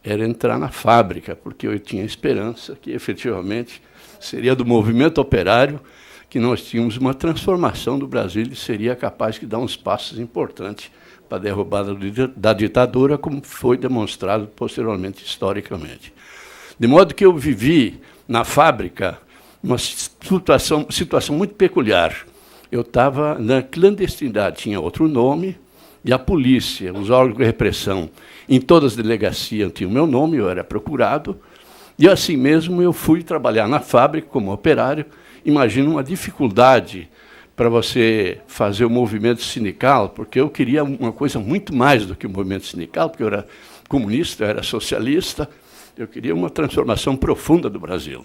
era entrar na fábrica, porque eu tinha esperança que, efetivamente, seria do movimento operário que nós tínhamos uma transformação do Brasil e seria capaz de dar uns passos importantes para a derrubada da ditadura, como foi demonstrado posteriormente, historicamente. De modo que eu vivi na fábrica uma situação muito peculiar. Eu estava na clandestinidade, tinha outro nome, e a polícia, os órgãos de repressão, em todas as delegacias tinham o meu nome, eu era procurado, e assim mesmo eu fui trabalhar na fábrica como operário. Imagina uma dificuldade para você fazer o movimento sindical, porque eu queria uma coisa muito mais do que o movimento sindical, porque eu era comunista, eu era socialista, eu queria uma transformação profunda do Brasil.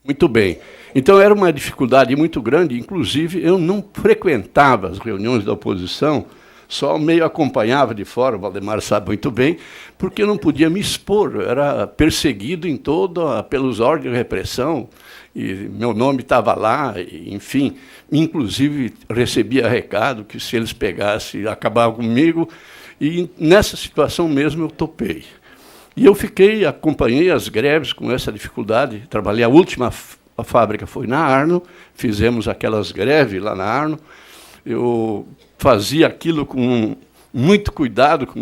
Muito bem. Então, era uma dificuldade muito grande, inclusive eu não frequentava as reuniões da oposição, só meio acompanhava de fora, o Valdemar sabe muito bem, porque eu não podia me expor, eu era perseguido em pelos órgãos de repressão, e meu nome estava lá, e, enfim, inclusive recebia recado que se eles pegassem, acabavam comigo, e nessa situação mesmo eu topei. E eu acompanhei as greves com essa dificuldade, trabalhei, a última fábrica foi na Arno, fizemos aquelas greves lá na Arno, eu fazia aquilo com muito cuidado, com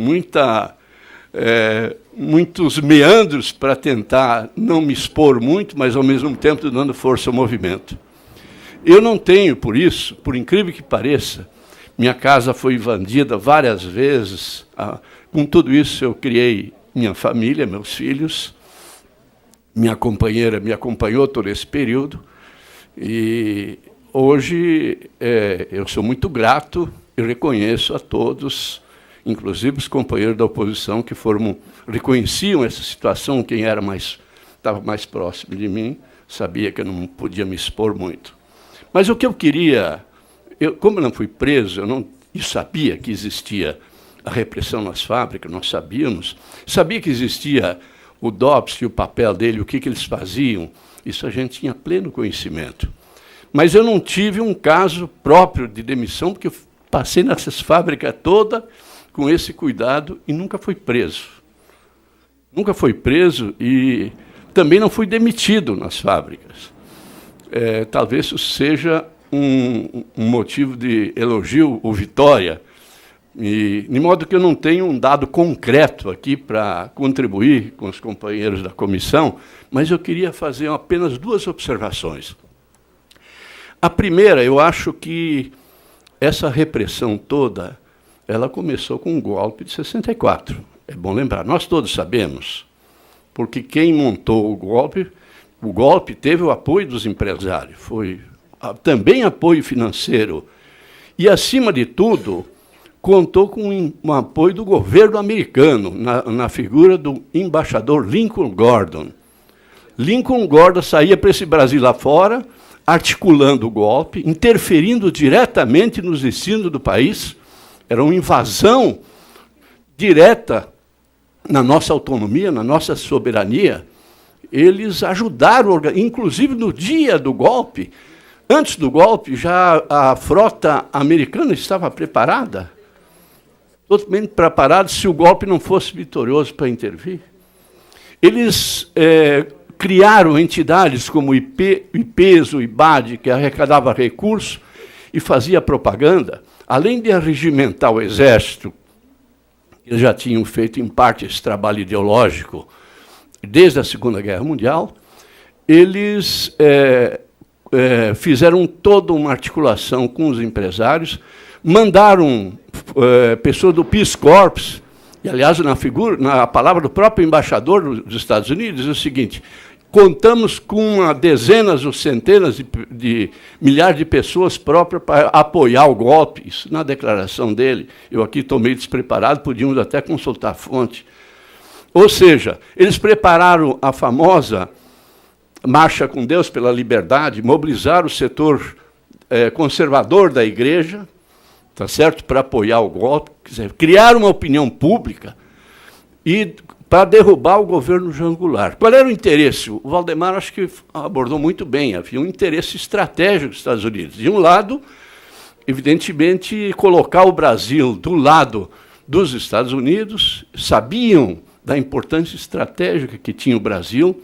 muitos meandros para tentar não me expor muito, mas, ao mesmo tempo, dando força ao movimento. Eu não tenho, por isso, por incrível que pareça, minha casa foi invadida várias vezes. Com tudo isso, eu criei minha família, meus filhos. Minha companheira me acompanhou todo esse período. E hoje eu sou muito grato e reconheço a todos, inclusive os companheiros da oposição, que reconheciam essa situação. Quem estava mais próximo de mim sabia que eu não podia me expor muito. Mas o que eu queria, como eu não fui preso, eu sabia que existia a repressão nas fábricas, nós sabia que existia o DOPS e o papel dele, o que eles faziam, isso a gente tinha pleno conhecimento. Mas eu não tive um caso próprio de demissão, porque eu passei nessas fábricas todas com esse cuidado e nunca fui preso. Nunca fui preso e também não fui demitido nas fábricas. Talvez isso seja um motivo de elogio ou vitória, de modo que eu não tenho um dado concreto aqui para contribuir com os companheiros da comissão, mas eu queria fazer apenas duas observações. A primeira, eu acho que essa repressão toda, ela começou com o golpe de 64. É bom lembrar, nós todos sabemos, porque quem montou o golpe teve o apoio dos empresários, foi também apoio financeiro, e, acima de tudo, contou com um apoio do governo americano, na figura do embaixador Lincoln Gordon. Lincoln Gordon saía para esse Brasil lá fora, articulando o golpe, interferindo diretamente nos destinos do país. Era uma invasão direta na nossa autonomia, na nossa soberania. Eles ajudaram, inclusive no dia do golpe. Antes do golpe, já a frota americana estava preparada, totalmente preparada, se o golpe não fosse vitorioso para intervir. Eles criaram entidades como o IPES, o IBAD, que arrecadava recursos e fazia propaganda. Além de arregimentar o exército, eles já tinham feito, em parte, esse trabalho ideológico desde a Segunda Guerra Mundial, eles fizeram toda uma articulação com os empresários, mandaram pessoas do Peace Corps, e, aliás, na palavra do próprio embaixador dos Estados Unidos, é o seguinte: contamos com dezenas ou centenas de milhares de pessoas próprias para apoiar o golpe. Isso na declaração dele. Eu aqui estou meio despreparado, podíamos até consultar a fonte. Ou seja, eles prepararam a famosa Marcha com Deus pela Liberdade, mobilizaram o setor conservador da igreja, tá certo, para apoiar o golpe, criaram uma opinião pública e para derrubar o governo João Goulart. Qual era o interesse? O Valdemar acho que abordou muito bem. Havia um interesse estratégico dos Estados Unidos. De um lado, evidentemente, colocar o Brasil do lado dos Estados Unidos, sabiam da importância estratégica que tinha o Brasil,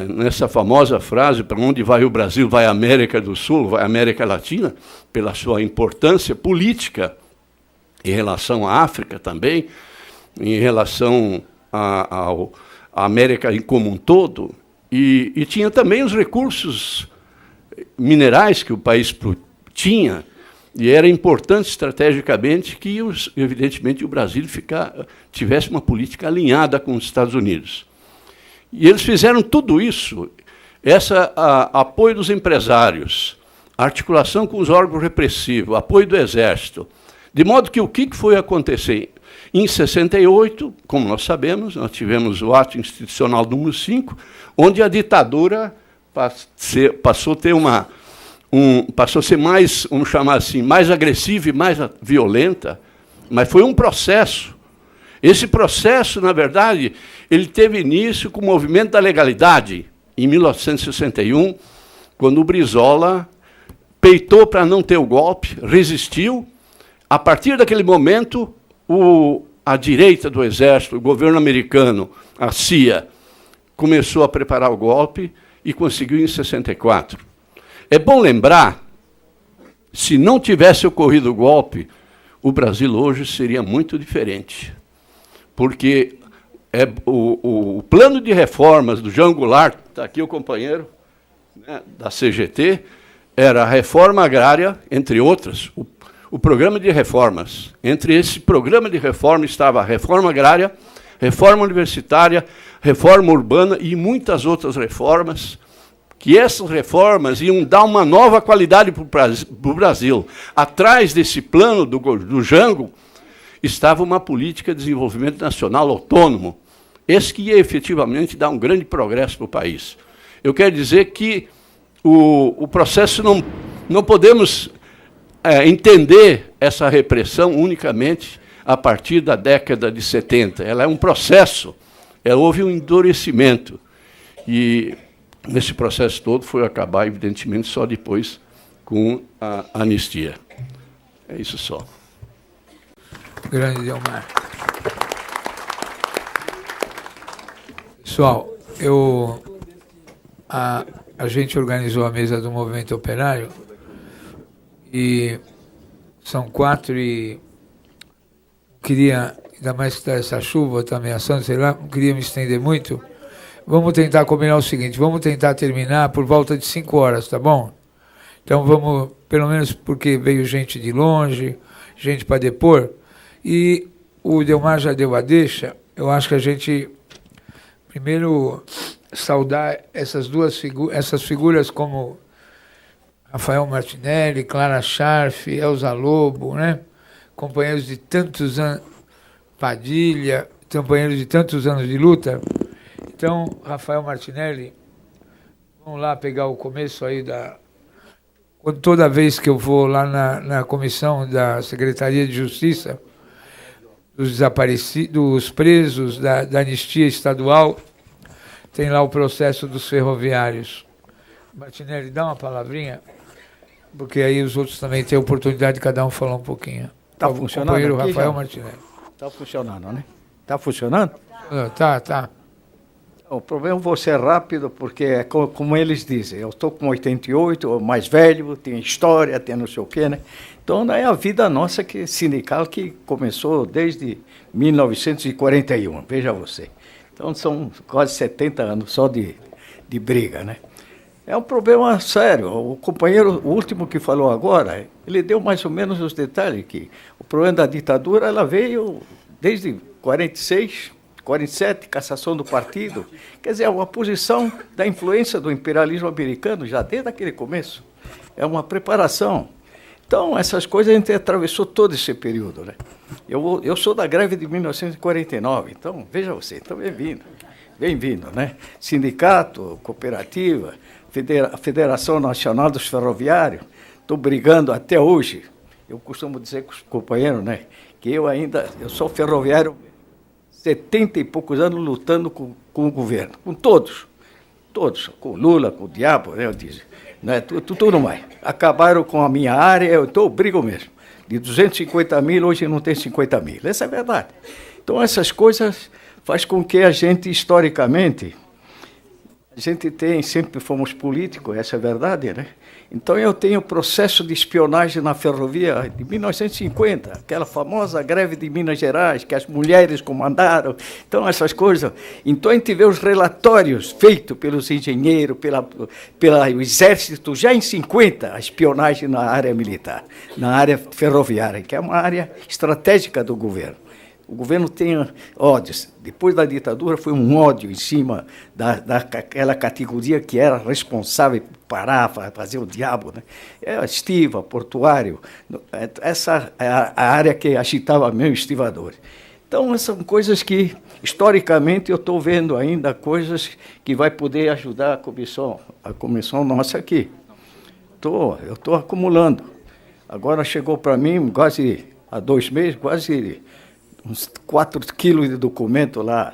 nessa famosa frase, para onde vai o Brasil, vai a América do Sul, vai a América Latina, pela sua importância política em relação à África também, em relação à América como um todo, e tinha também os recursos minerais que o país tinha, e era importante estrategicamente que, evidentemente, o Brasil tivesse uma política alinhada com os Estados Unidos. E eles fizeram tudo isso, apoio dos empresários, articulação com os órgãos repressivos, apoio do Exército, de modo que o que foi acontecer? Em 68, como nós sabemos, nós tivemos o ato institucional número 5, onde a ditadura passou a ter passou a ser mais, vamos chamar assim, mais agressiva e mais violenta, mas foi um processo. Esse processo, na verdade, ele teve início com o movimento da legalidade, em 1961, quando o Brizola peitou para não ter o golpe, resistiu. A partir daquele momento, a direita do Exército, o governo americano, a CIA, começou a preparar o golpe e conseguiu em 64. É bom lembrar, se não tivesse ocorrido o golpe, o Brasil hoje seria muito diferente. Porque o plano de reformas do João Goulart, está aqui o companheiro, né, da CGT, era a reforma agrária, entre outras, o programa de reformas. Entre esse programa de reforma estava a reforma agrária, reforma universitária, reforma urbana e muitas outras reformas, que essas reformas iam dar uma nova qualidade para o Brasil. Atrás desse plano do Jango, estava uma política de desenvolvimento nacional autônomo, esse que ia efetivamente dar um grande progresso para o país. Eu quero dizer que o processo não podemos entender essa repressão unicamente a partir da década de 70. Ela é um processo, houve um endurecimento. E nesse processo todo foi acabar, evidentemente, só depois com a anistia. É isso só. Grande Delmar. Pessoal, a gente organizou a mesa do Movimento Operário e são 4 e queria, ainda mais que está essa chuva, está ameaçando, sei lá, não queria me estender muito. Vamos tentar combinar o seguinte, vamos tentar terminar por volta de 5 horas, tá bom? Então vamos, pelo menos porque veio gente de longe, gente para depor, e o Delmar já deu a deixa. Eu acho que a gente, primeiro, saudar essas figuras como Rafael Martinelli, Clara Scharf, Elza Lobo, né? Companheiros de tantos anos, Padilha, companheiros de tantos anos de luta. Então, Rafael Martinelli, vamos lá pegar o começo aí toda vez que eu vou lá na comissão da Secretaria de Justiça, dos desaparecidos, dos presos da anistia estadual, tem lá o processo dos ferroviários. Martinelli, dá uma palavrinha, porque aí os outros também têm a oportunidade de cada um falar um pouquinho. Está funcionando? Companheiro Rafael Martinelli. Está funcionando, né? Está funcionando? Tá. O problema eu vou ser rápido, porque é como eles dizem, eu estou com 88, mais velho, tem história, tem não sei o quê, né? Então, é a vida nossa sindical que começou desde 1941, veja você. Então, são quase 70 anos só de briga, né? É um problema sério. O companheiro, o último que falou agora, ele deu mais ou menos os detalhes, que o problema da ditadura, ela veio desde 46, 47, cassação do partido. Quer dizer, é uma posição da influência do imperialismo americano, já desde aquele começo. É uma preparação. Então, essas coisas a gente atravessou todo esse período, né? Eu sou da greve de 1949, então, veja você, então bem-vindo, né? Sindicato, cooperativa, Federação Nacional dos Ferroviários, estou brigando até hoje. Eu costumo dizer com os companheiros, né, que eu sou ferroviário 70 e poucos anos lutando com o governo, com todos, com Lula, com o diabo, né, eu disse, né, tudo mais. Acabaram com a minha área, eu brigo mesmo. De 250 mil, hoje não tem 50 mil. Essa é a verdade. Então, essas coisas faz com que a gente, historicamente, a gente sempre fomos políticos, essa é a verdade, né? Então eu tenho o processo de espionagem na ferrovia de 1950, aquela famosa greve de Minas Gerais, que as mulheres comandaram, então essas coisas. Então a gente vê os relatórios feitos pelos engenheiros, pelo exército, já em 50, a espionagem na área militar, na área ferroviária, que é uma área estratégica do governo. O governo tem ódios. Depois da ditadura foi um ódio em cima daquela categoria que era responsável por parar, fazer o diabo, né? É estiva, portuário. Essa é a área que agitava mesmo estivadores. Então, essas são coisas que, historicamente, eu estou vendo ainda coisas que vai poder ajudar a comissão nossa aqui. Eu estou acumulando. Agora chegou para mim, quase há 2 meses, quase uns 4 quilos de documento lá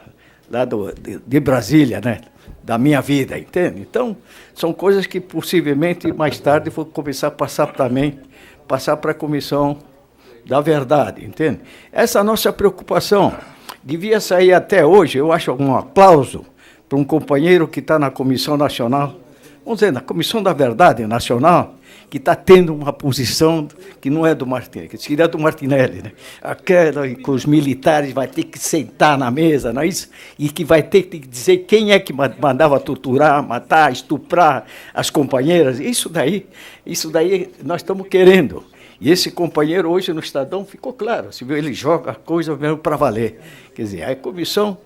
de Brasília, né? Da minha vida, entende? Então, são coisas que possivelmente mais tarde vou começar a passar para a Comissão da Verdade, entende? Essa é a nossa preocupação. Devia sair até hoje, eu acho, um aplauso para um companheiro que está na Comissão Nacional, vamos dizer, na Comissão da Verdade Nacional, que está tendo uma posição que não é do Martinelli, que seria do Martinelli, né? Aquela que os militares vai ter que sentar na mesa, não é isso? E que vai ter que dizer quem é que mandava torturar, matar, estuprar as companheiras. Isso daí nós estamos querendo. E esse companheiro hoje no Estadão ficou claro, se viu, ele joga a coisa mesmo para valer. Quer dizer, a comissão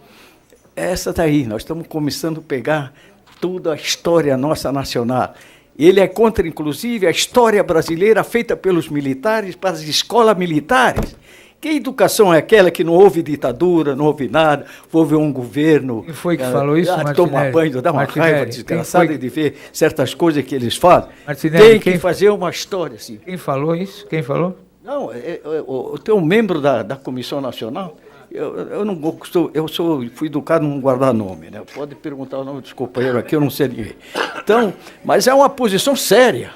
é essa daí, nós estamos começando a pegar toda a história nossa nacional. Ele é contra, inclusive, a história brasileira feita pelos militares para as escolas militares. Que educação é aquela que não houve ditadura, não houve nada, houve um governo... Quem foi que falou isso, Martinelli? Tomar banho, dá uma raiva desgraçada de ver certas coisas que eles falam. Martinelli, tem que fazer uma história assim. Quem falou isso? Quem falou? Não, eu tenho um membro da Comissão Nacional. Eu não gosto, fui educado num guarda-nome, né? Pode perguntar o nome dos companheiros aqui, eu não sei ninguém. Então, mas é uma posição séria.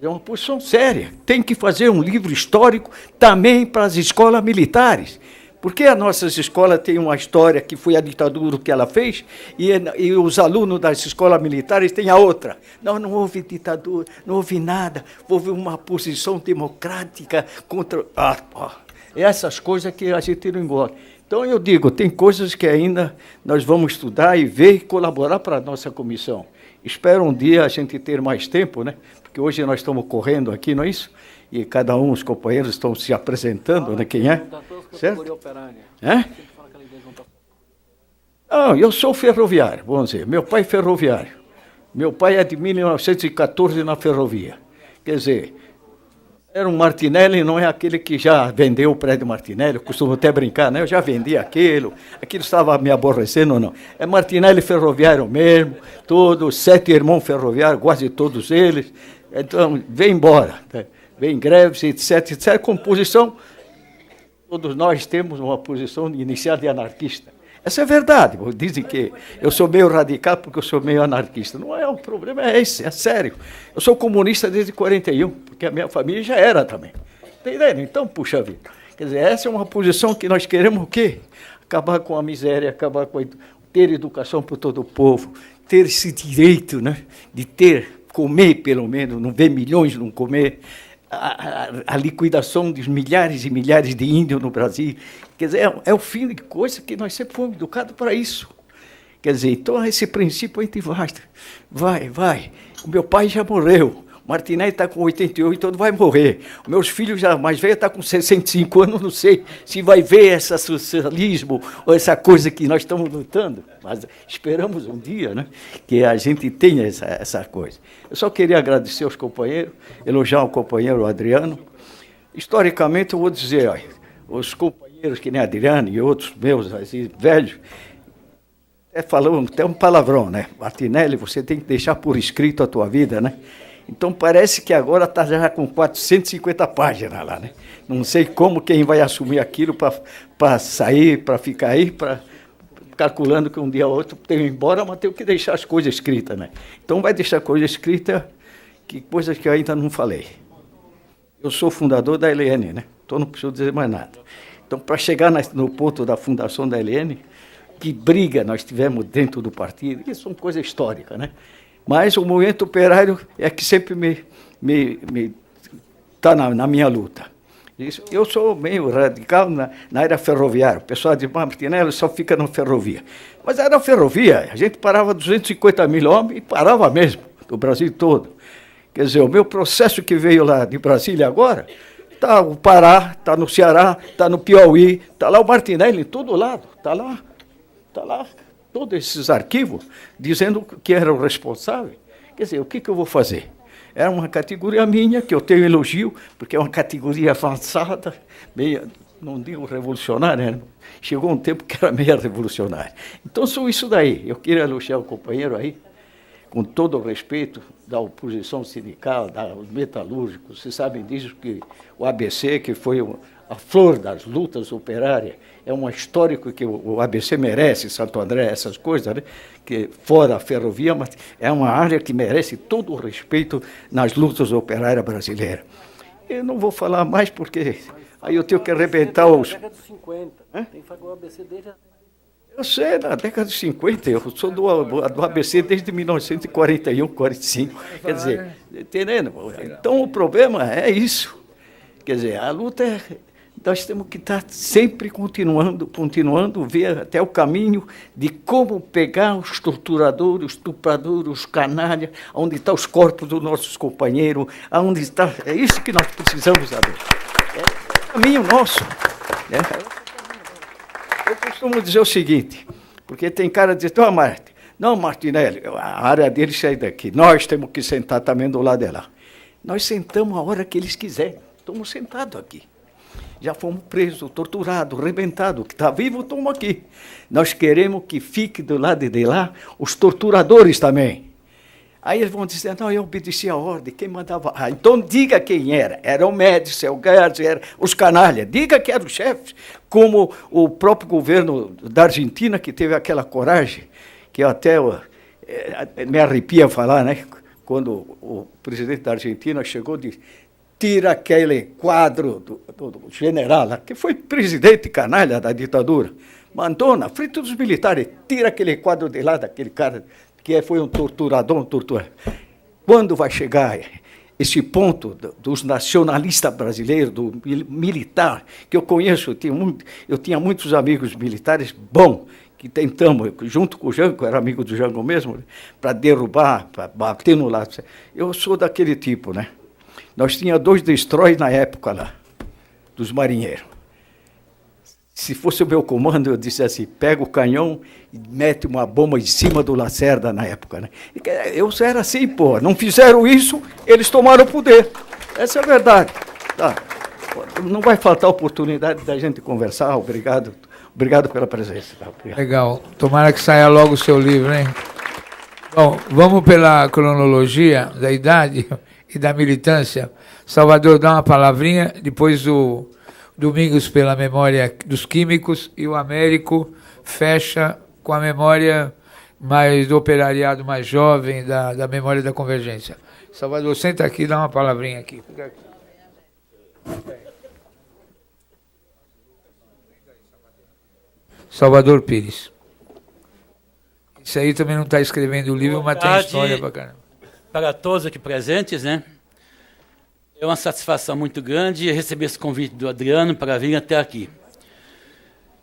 É uma posição séria. Tem que fazer um livro histórico também para as escolas militares. Porque as nossas escolas têm uma história que foi a ditadura que ela fez, e os alunos das escolas militares têm a outra. Não houve ditadura, não houve nada, houve uma posição democrática contra... essas coisas que a gente não engole. Então, eu digo, tem coisas que ainda nós vamos estudar e ver e colaborar para a nossa comissão. Espero um dia a gente ter mais tempo, né? Porque hoje nós estamos correndo aqui, não é isso? E cada um, os companheiros estão se apresentando, né? Quem é? Certo? É? Não, eu sou ferroviário, vamos dizer. Meu pai é ferroviário. Meu pai é de 1914 na ferrovia. Quer dizer... Era um Martinelli, não é aquele que já vendeu o prédio Martinelli, eu costumo até brincar, né? Eu já vendi aquilo estava me aborrecendo ou não. É Martinelli ferroviário mesmo, todos, 7 irmãos ferroviários, quase todos eles. Então, vem embora, né? Vem greves, etc, etc. Composição, todos nós temos uma posição inicial de anarquista. Essa é verdade. Dizem que eu sou meio radical porque eu sou meio anarquista. Não é, o problema é esse, é sério. Eu sou comunista desde 41, porque a minha família já era também. Entendeu? Então, puxa vida. Quer dizer, essa é uma posição que nós queremos o quê? Acabar com a miséria, acabar com ter educação para todo o povo, ter esse direito, né, de comer pelo menos, não ver milhões não comer, a liquidação de milhares e milhares de índios no Brasil. Quer dizer, é o fim de coisa que nós sempre fomos educados para isso. Quer dizer, então esse princípio a gente vai. O meu pai já morreu. O Martinelli está com 88, então vai morrer. Os meus filhos já mais velhos estão com 65 anos, não sei se vai ver esse socialismo ou essa coisa que nós estamos lutando. Mas esperamos um dia, né, que a gente tenha essa coisa. Eu só queria agradecer aos companheiros, elogiar o companheiro Adriano. Historicamente, eu vou dizer, olha, os companheiros que nem Adriano e outros meus assim, velhos, falamos até um palavrão, né? Martinelli, você tem que deixar por escrito a tua vida, né? Então parece que agora está já com 450 páginas lá, né? Não sei como quem vai assumir aquilo para sair, para ficar aí, calculando que um dia ou outro tenho que ir embora, mas tenho que deixar as coisas escritas, né? Então vai deixar coisa escrita, coisas que eu ainda não falei. Eu sou fundador da LN, né? Então não preciso dizer mais nada. Então, para chegar no ponto da fundação da LN, que briga nós tivemos dentro do partido, isso é uma coisa histórica, né? Mas o movimento operário é que sempre me está na minha luta. Isso, eu sou meio radical na área ferroviária. O pessoal diz, Martinelli só fica na ferrovia. Mas era ferrovia, a gente parava 250 mil homens e parava mesmo, do Brasil todo. Quer dizer, o meu processo que veio lá de Brasília agora, está no Pará, está no Ceará, está no Piauí, está lá o Martinelli em todo lado, está lá todos esses arquivos dizendo que era o responsável. Quer dizer, o que eu vou fazer? Era uma categoria minha, que eu tenho elogio, porque é uma categoria avançada, meio, não digo revolucionária, né? Chegou um tempo que era meio revolucionária. Então, sou isso daí. Eu queria elogiar o companheiro aí, com todo o respeito da oposição sindical, dos metalúrgicos. Vocês sabem disso, que o ABC, que foi a flor das lutas operárias, é um histórico que o ABC merece, Santo André, essas coisas, né? Que fora a ferrovia, mas é uma área que merece todo o respeito nas lutas operárias brasileiras. Eu não vou falar mais porque aí eu tenho que arrebentar os... Na década de 50, tem o ABC desde... Eu sei, na década de 50, eu sou do ABC desde 1941, 45, quer dizer, entendendo? Então o problema é isso, quer dizer, a luta é... Nós temos que estar sempre continuando, ver até o caminho de como pegar os torturadores, os estupradores, os canalhas, onde estão os corpos dos nossos companheiros, aonde está... É isso que nós precisamos saber. É o caminho nosso. Né? Eu costumo dizer o seguinte, porque tem cara de dizer, não, Martinelli, a área deles sai daqui, nós temos que sentar também do lado de lá. Nós sentamos a hora que eles quiserem, estamos sentados aqui. Já fomos presos, torturados, arrebentados. Que está vivo, estamos aqui. Nós queremos que fique do lado de lá os torturadores também. Aí eles vão dizer, não, eu obedeci a ordem, quem mandava... Ah, então diga quem era. Era o Médici, era o Gertz, era os canalhas. Diga que eram os chefes, como o próprio governo da Argentina, que teve aquela coragem, que eu até me arrepia falar, né? Quando o presidente da Argentina chegou e disse... Tira aquele quadro do general, que foi presidente canalha da ditadura, mandou na frente dos militares, tira aquele quadro de lá daquele cara que foi um torturador, Quando vai chegar esse ponto dos nacionalistas brasileiros, do militar, que eu conheço, eu tinha muitos amigos militares bons, que tentamos, junto com o Jango, era amigo do Jango mesmo, para derrubar, para bater no lado. Eu sou daquele tipo, né? Nós tínhamos 2 destroys na época lá, dos marinheiros. Se fosse o meu comando, eu disse assim, pega o canhão e mete uma bomba em cima do Lacerda na época. Né? Eu era assim, pô, não fizeram isso, eles tomaram o poder. Essa é a verdade. Tá. Não vai faltar oportunidade da gente conversar, obrigado pela presença. Tá? Legal, tomara que saia logo o seu livro, hein? Bom, vamos pela cronologia da idade... e da militância. Salvador dá uma palavrinha, depois o Domingos pela memória dos químicos e o Américo fecha com a memória mais do operariado mais jovem, da memória da convergência. Salvador, senta aqui e dá uma palavrinha aqui. Fica aqui. Salvador Pires. Isso aí também não está escrevendo o livro, mas tem história para caramba. Para todos aqui presentes, né? É uma satisfação muito grande receber esse convite do Adriano para vir até aqui.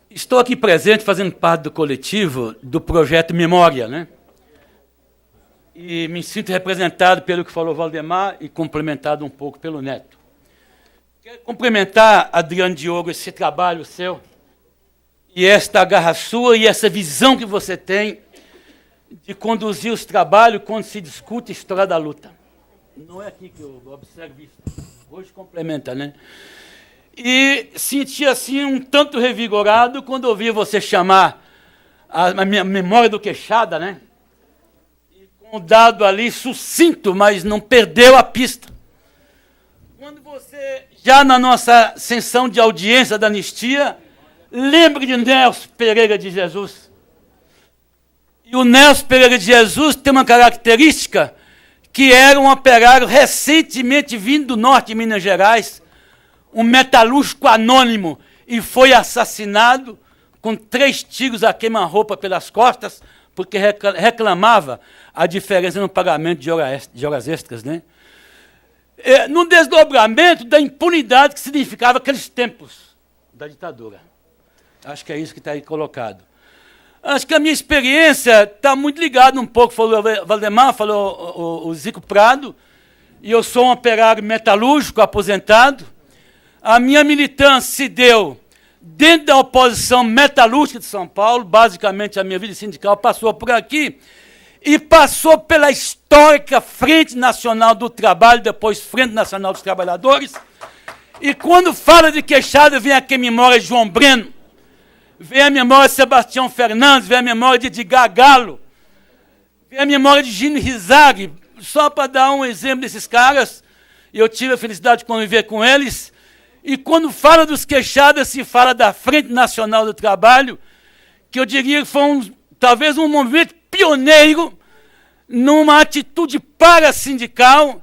Estou aqui presente, fazendo parte do coletivo do projeto Memória, né? E me sinto representado pelo que falou Valdemar e complementado um pouco pelo Neto. Quero complementar, Adriano Diogo, esse trabalho seu, e esta garra sua e essa visão que você tem de conduzir os trabalhos quando se discute a história da luta. Não é aqui que eu observo isso. Hoje complementa, né? E senti assim um tanto revigorado quando ouvi você chamar a minha memória do Queixada, né? E com um dado ali sucinto, mas não perdeu a pista. Quando você, já na nossa sessão de audiência da anistia, lembre de Nelson Pereira de Jesus. E o Nelson Pereira de Jesus tem uma característica que era um operário recentemente vindo do norte de Minas Gerais, um metalúrgico anônimo, e foi assassinado com 3 tiros a queima-roupa pelas costas, porque reclamava a diferença no pagamento de horas extras, né? No desdobramento da impunidade que significava aqueles tempos da ditadura. Acho que é isso que está aí colocado. Acho que a minha experiência está muito ligada um pouco, falou o Valdemar, falou o Zico Prado, e eu sou um operário metalúrgico aposentado. A minha militância se deu dentro da oposição metalúrgica de São Paulo, basicamente a minha vida sindical passou por aqui, e passou pela histórica Frente Nacional do Trabalho, depois Frente Nacional dos Trabalhadores. E quando fala de queixada, vem aqui a memória de João Breno, vem a memória de Sebastião Fernandes, vem a memória de Edgar Galo, vem a memória de Gino Rizaghi. Só para dar um exemplo desses caras, eu tive a felicidade de conviver com eles, e quando fala dos queixadas, se fala da Frente Nacional do Trabalho, que eu diria que foi talvez um movimento pioneiro numa atitude parasindical,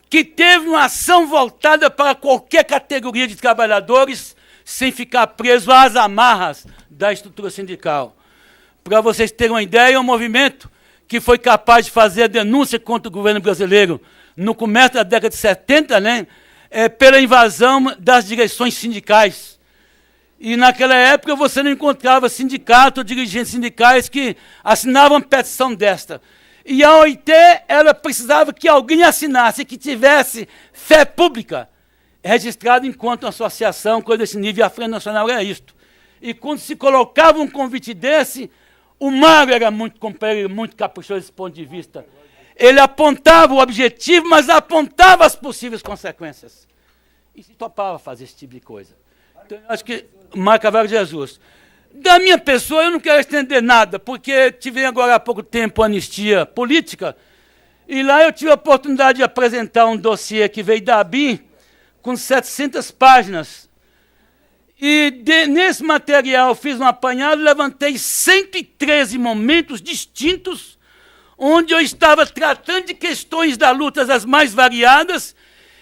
que teve uma ação voltada para qualquer categoria de trabalhadores, sem ficar preso às amarras da estrutura sindical. Para vocês terem uma ideia, é um movimento que foi capaz de fazer a denúncia contra o governo brasileiro no começo da década de 70, né, pela invasão das direções sindicais. E naquela época você não encontrava sindicato ou dirigentes sindicais que assinavam petição desta. E a OIT, ela precisava que alguém assinasse, que tivesse fé pública, registrado enquanto uma associação, coisa desse nível, a Frente Nacional era isto. E quando se colocava um convite desse, o Mário era muito caprichoso desse ponto de vista. Ele apontava o objetivo, mas apontava as possíveis consequências. E se topava fazer esse tipo de coisa. Então, eu acho que Mário Carvalho de Jesus. Da minha pessoa, eu não quero estender nada, porque tive agora há pouco tempo anistia política, e lá eu tive a oportunidade de apresentar um dossiê que veio da ABIN, com 700 páginas. E nesse material eu fiz um apanhado, levantei 113 momentos distintos, onde eu estava tratando de questões da luta as mais variadas,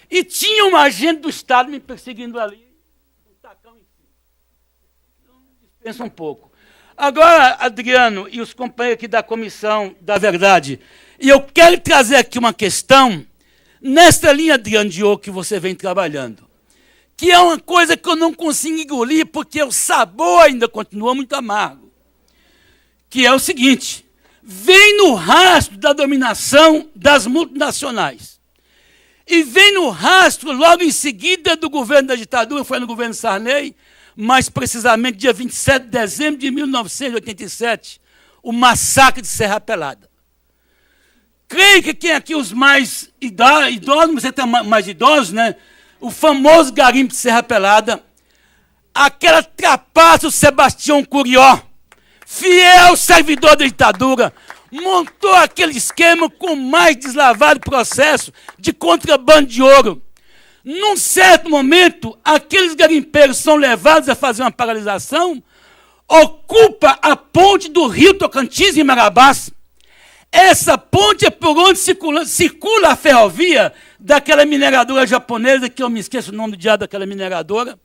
e tinha um agente do Estado me perseguindo ali, um tacão em cima. Então, dispensa um pouco. Agora, Adriano e os companheiros aqui da Comissão da Verdade, e eu quero trazer aqui uma questão, nesta linha, Adriano Diogo, que você vem trabalhando, que é uma coisa que eu não consigo engolir, porque o sabor ainda continua muito amargo, que é o seguinte: vem no rastro da dominação das multinacionais, e vem no rastro, logo em seguida, do governo da ditadura, foi no governo Sarney, mais precisamente dia 27 de dezembro de 1987, o massacre de Serra Pelada. Creio que quem aqui, os mais idosos, você tem mais idosos, né? O famoso garimpo de Serra Pelada, aquela trapaça do Sebastião Curió, fiel servidor da ditadura, montou aquele esquema com o mais deslavado processo de contrabando de ouro. Num certo momento, aqueles garimpeiros são levados a fazer uma paralisação, ocupa a ponte do rio Tocantins, em Marabás. Essa ponte é por onde circula a ferrovia daquela mineradora japonesa, que eu me esqueço o nome do diabo daquela mineradora.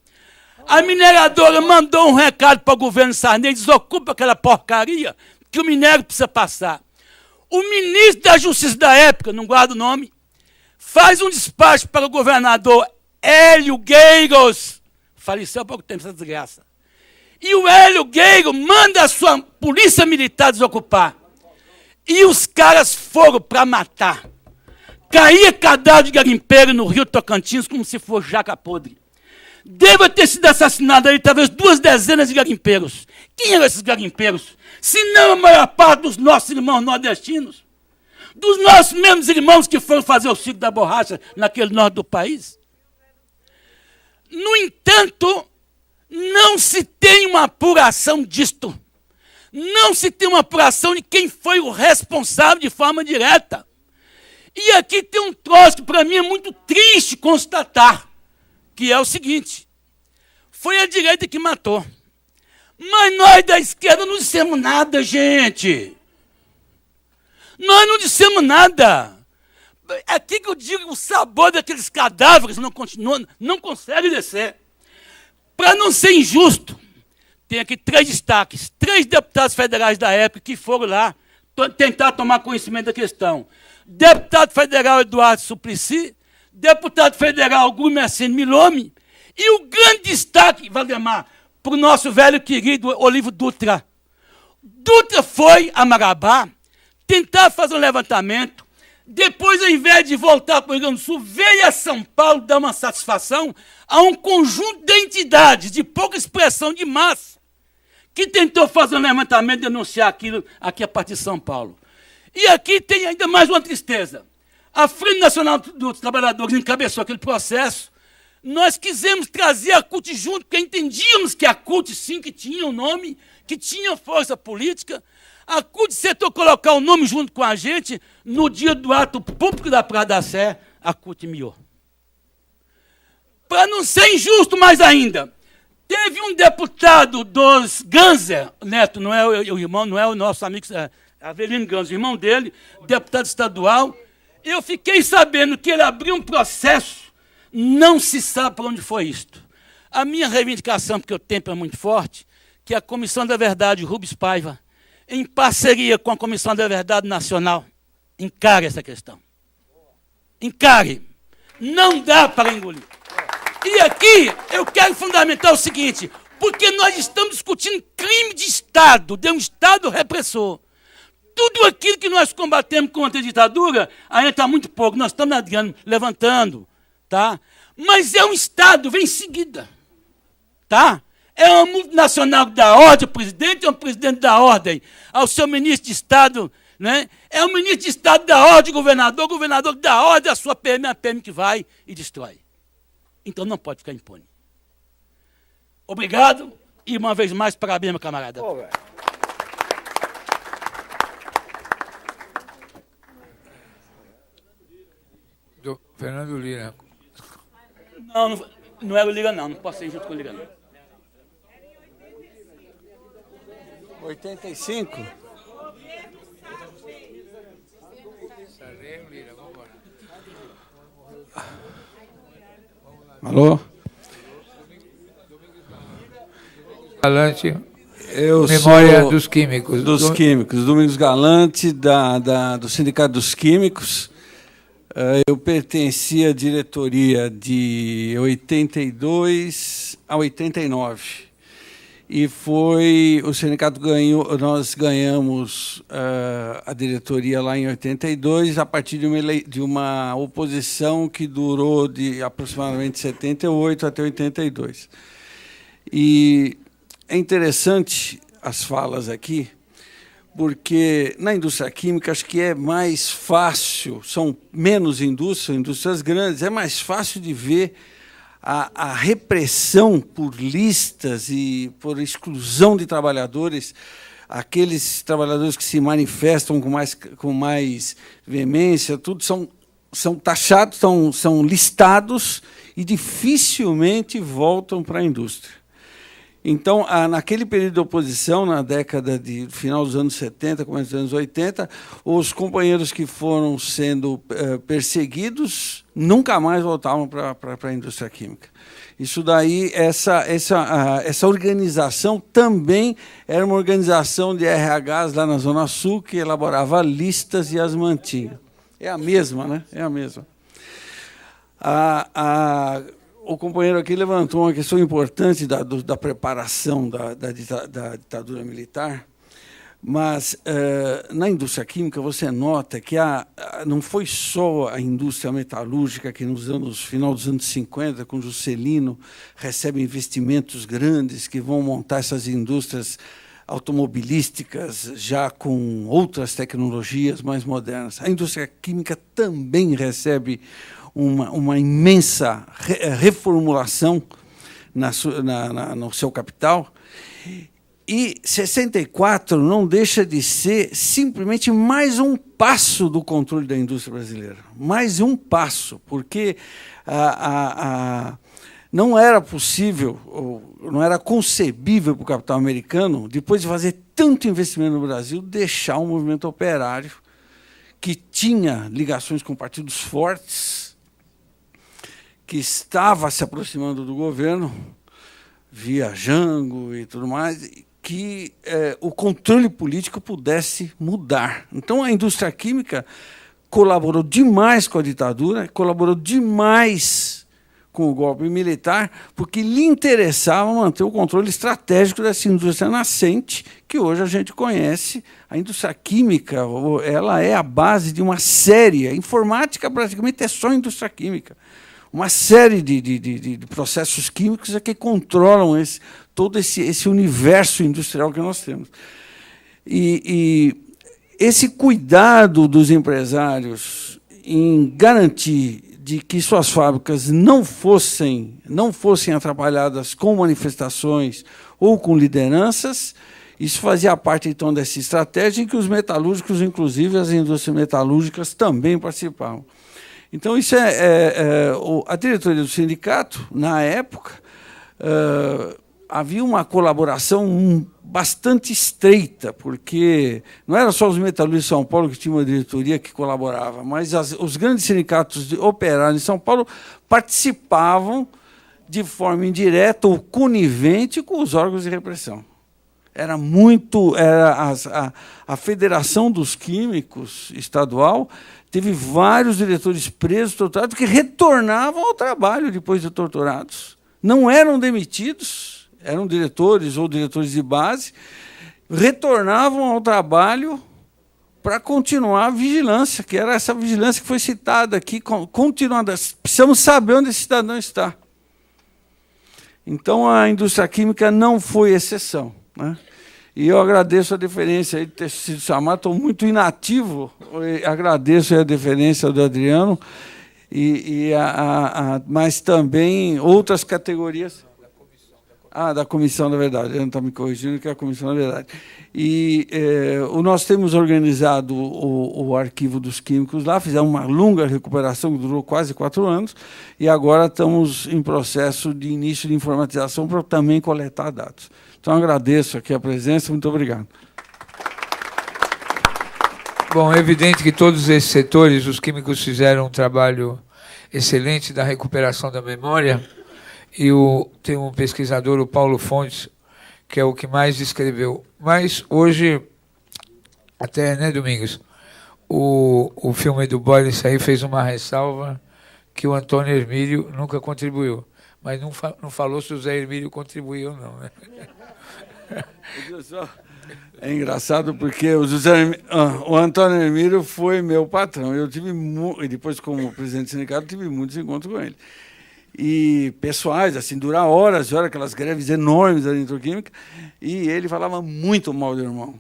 A mineradora mandou um recado para o governo Sarney: desocupa aquela porcaria, que o minério precisa passar. O ministro da Justiça da época, não guardo o nome, faz um despacho para o governador Hélio Gueiros, faleceu há pouco tempo essa desgraça, e o Hélio Gueiros manda a sua polícia militar desocupar. E os caras foram para matar. Caía cadáver de garimpeiro no rio Tocantins como se fosse jaca podre. Deve ter sido assassinado aí talvez 2 dezenas de garimpeiros. Quem eram esses garimpeiros? Se não a maior parte dos nossos irmãos nordestinos. Dos nossos mesmos irmãos que foram fazer o ciclo da borracha naquele norte do país. No entanto, não se tem uma apuração disto. Não se tem uma apuração de quem foi o responsável de forma direta. E aqui tem um troço que para mim é muito triste constatar, que é o seguinte: foi a direita que matou. Mas nós da esquerda não dissemos nada, gente. Nós não dissemos nada. É aqui que eu digo, o sabor daqueles cadáveres não consegue descer. Para não ser injusto, tem aqui 3 destaques, 3 deputados federais da época que foram lá tentar tomar conhecimento da questão. Deputado federal Eduardo Suplicy, deputado federal Gumercino Milome, e o grande destaque, Valdemar, para o nosso velho querido Olívio Dutra. Dutra foi a Marabá tentar fazer um levantamento, depois, ao invés de voltar para o Rio Grande do Sul, veio a São Paulo dar uma satisfação a um conjunto de entidades de pouca expressão de massa, que tentou fazer um levantamento e denunciar aquilo aqui a partir de São Paulo. E aqui tem ainda mais uma tristeza. A Frente Nacional dos Trabalhadores encabeçou aquele processo. Nós quisemos trazer a CUT junto, porque entendíamos que a CUT, sim, que tinha um nome, que tinha força política. A CUT tentou colocar o nome junto com a gente. No dia do ato público da Praça da Sé, a CUT miou. Para não ser injusto mais ainda, teve um deputado dos Ganser, Neto, não é o irmão, não é o nosso amigo Avelino Ganser, o irmão dele, deputado estadual. Eu fiquei sabendo que ele abriu um processo, não se sabe para onde foi isto. A minha reivindicação, porque o tempo é muito forte, que a Comissão da Verdade, Rubens Paiva, em parceria com a Comissão da Verdade Nacional, encare essa questão. Encare. Não dá para engolir. E aqui eu quero fundamentar o seguinte, porque nós estamos discutindo crime de Estado, de um Estado repressor. Tudo aquilo que nós combatemos contra a ditadura, ainda está muito pouco. Nós estamos, Adriano, levantando, tá? Mas é um Estado, vem em seguida, tá? É uma multinacional que dá ordem ao presidente, é um presidente da ordem ao seu ministro de Estado, né? É um ministro de Estado da ordem ao governador, o governador dá ordem à sua PM, a PM que vai e destrói. Então não pode ficar impune. Obrigado e uma vez mais, parabéns, meu camarada. Do Fernando Lira. Não era o Lira, não. Não posso ir junto com o Lira, não. 85. Alô? Galante, Eu Memória sou dos Químicos. Químicos, Domingos Galante, do Sindicato dos Químicos. Eu pertencia à diretoria de 82 a 89. E foi, o sindicato ganhou, nós ganhamos a diretoria lá em 82, a partir de uma oposição que durou de aproximadamente 78 até 82. E é interessante as falas aqui, porque na indústria química acho que é mais fácil, são menos indústrias grandes, é mais fácil de ver a repressão por listas e por exclusão de trabalhadores, aqueles trabalhadores que se manifestam com mais veemência, tudo são taxados, são listados e dificilmente voltam para a indústria. Então, naquele período de oposição, na década de final dos anos 70, começo dos anos 80, os companheiros que foram sendo perseguidos nunca mais voltavam para a indústria química. Isso daí, essa organização também era uma organização de RHs lá na Zona Sul, que elaborava listas e as mantinha. É a mesma, né? É a mesma. O companheiro aqui levantou uma questão importante da preparação da ditadura militar, mas na indústria química você nota que não foi só a indústria metalúrgica que final dos anos 50, com Juscelino, recebe investimentos grandes que vão montar essas indústrias automobilísticas já com outras tecnologias mais modernas. A indústria química também recebe uma imensa reformulação no seu capital. E 64 não deixa de ser simplesmente mais um passo do controle da indústria brasileira. Mais um passo, porque não era possível, não era concebível para o capital americano, depois de fazer tanto investimento no Brasil, deixar um movimento operário que tinha ligações com partidos fortes, que estava se aproximando do governo, via Jango e tudo mais, que o controle político pudesse mudar. Então, a indústria química colaborou demais com a ditadura, colaborou demais com o golpe militar, porque lhe interessava manter o controle estratégico dessa indústria nascente, que hoje a gente conhece. A indústria química, ela é a base de uma série. A informática praticamente é só indústria química. Uma série de processos químicos é que controlam todo esse universo industrial que nós temos. E esse cuidado dos empresários em garantir de que suas fábricas não fossem atrapalhadas com manifestações ou com lideranças, isso fazia parte, então, dessa estratégia em que os metalúrgicos, inclusive as indústrias metalúrgicas, também participavam. Então, isso a diretoria do sindicato, na época, havia uma colaboração bastante estreita, porque não era só os metalúrgicos de São Paulo que tinham uma diretoria que colaborava, mas os grandes sindicatos operários em São Paulo participavam de forma indireta ou conivente com os órgãos de repressão. A Federação dos Químicos Estadual teve vários diretores presos, torturados, que retornavam ao trabalho depois de torturados. Não eram demitidos, eram diretores ou diretores de base, retornavam ao trabalho para continuar a vigilância, que era essa vigilância que foi citada aqui, continuando. Precisamos saber onde esse cidadão está. Então, a indústria química não foi exceção, né? E eu agradeço a deferência de ter sido chamado, estou muito inativo, agradeço a deferência do Adriano, mas também outras categorias. Da comissão da verdade, ele não está me corrigindo, que é a comissão da verdade. E nós temos organizado o arquivo dos químicos lá, fizemos uma longa recuperação que durou quase 4 anos, e agora estamos em processo de início de informatização para também coletar dados. Então, agradeço aqui a presença, muito obrigado. Bom, é evidente que todos esses setores, os químicos fizeram um trabalho excelente da recuperação da memória, e tem um pesquisador, o Paulo Fontes, que é o que mais escreveu. Mas hoje, até, né, Domingos, o filme do Boris aí fez uma ressalva que o Antônio Hermílio nunca contribuiu. Mas não falou se o Zé Hermílio contribuiu ou não, né? É engraçado porque o Antônio Hermílio foi meu patrão. Eu tive, depois, como presidente do sindicato, tive muitos encontros com ele. E pessoais, assim, durar horas e horas, aquelas greves enormes da nitroquímica, e ele falava muito mal do irmão.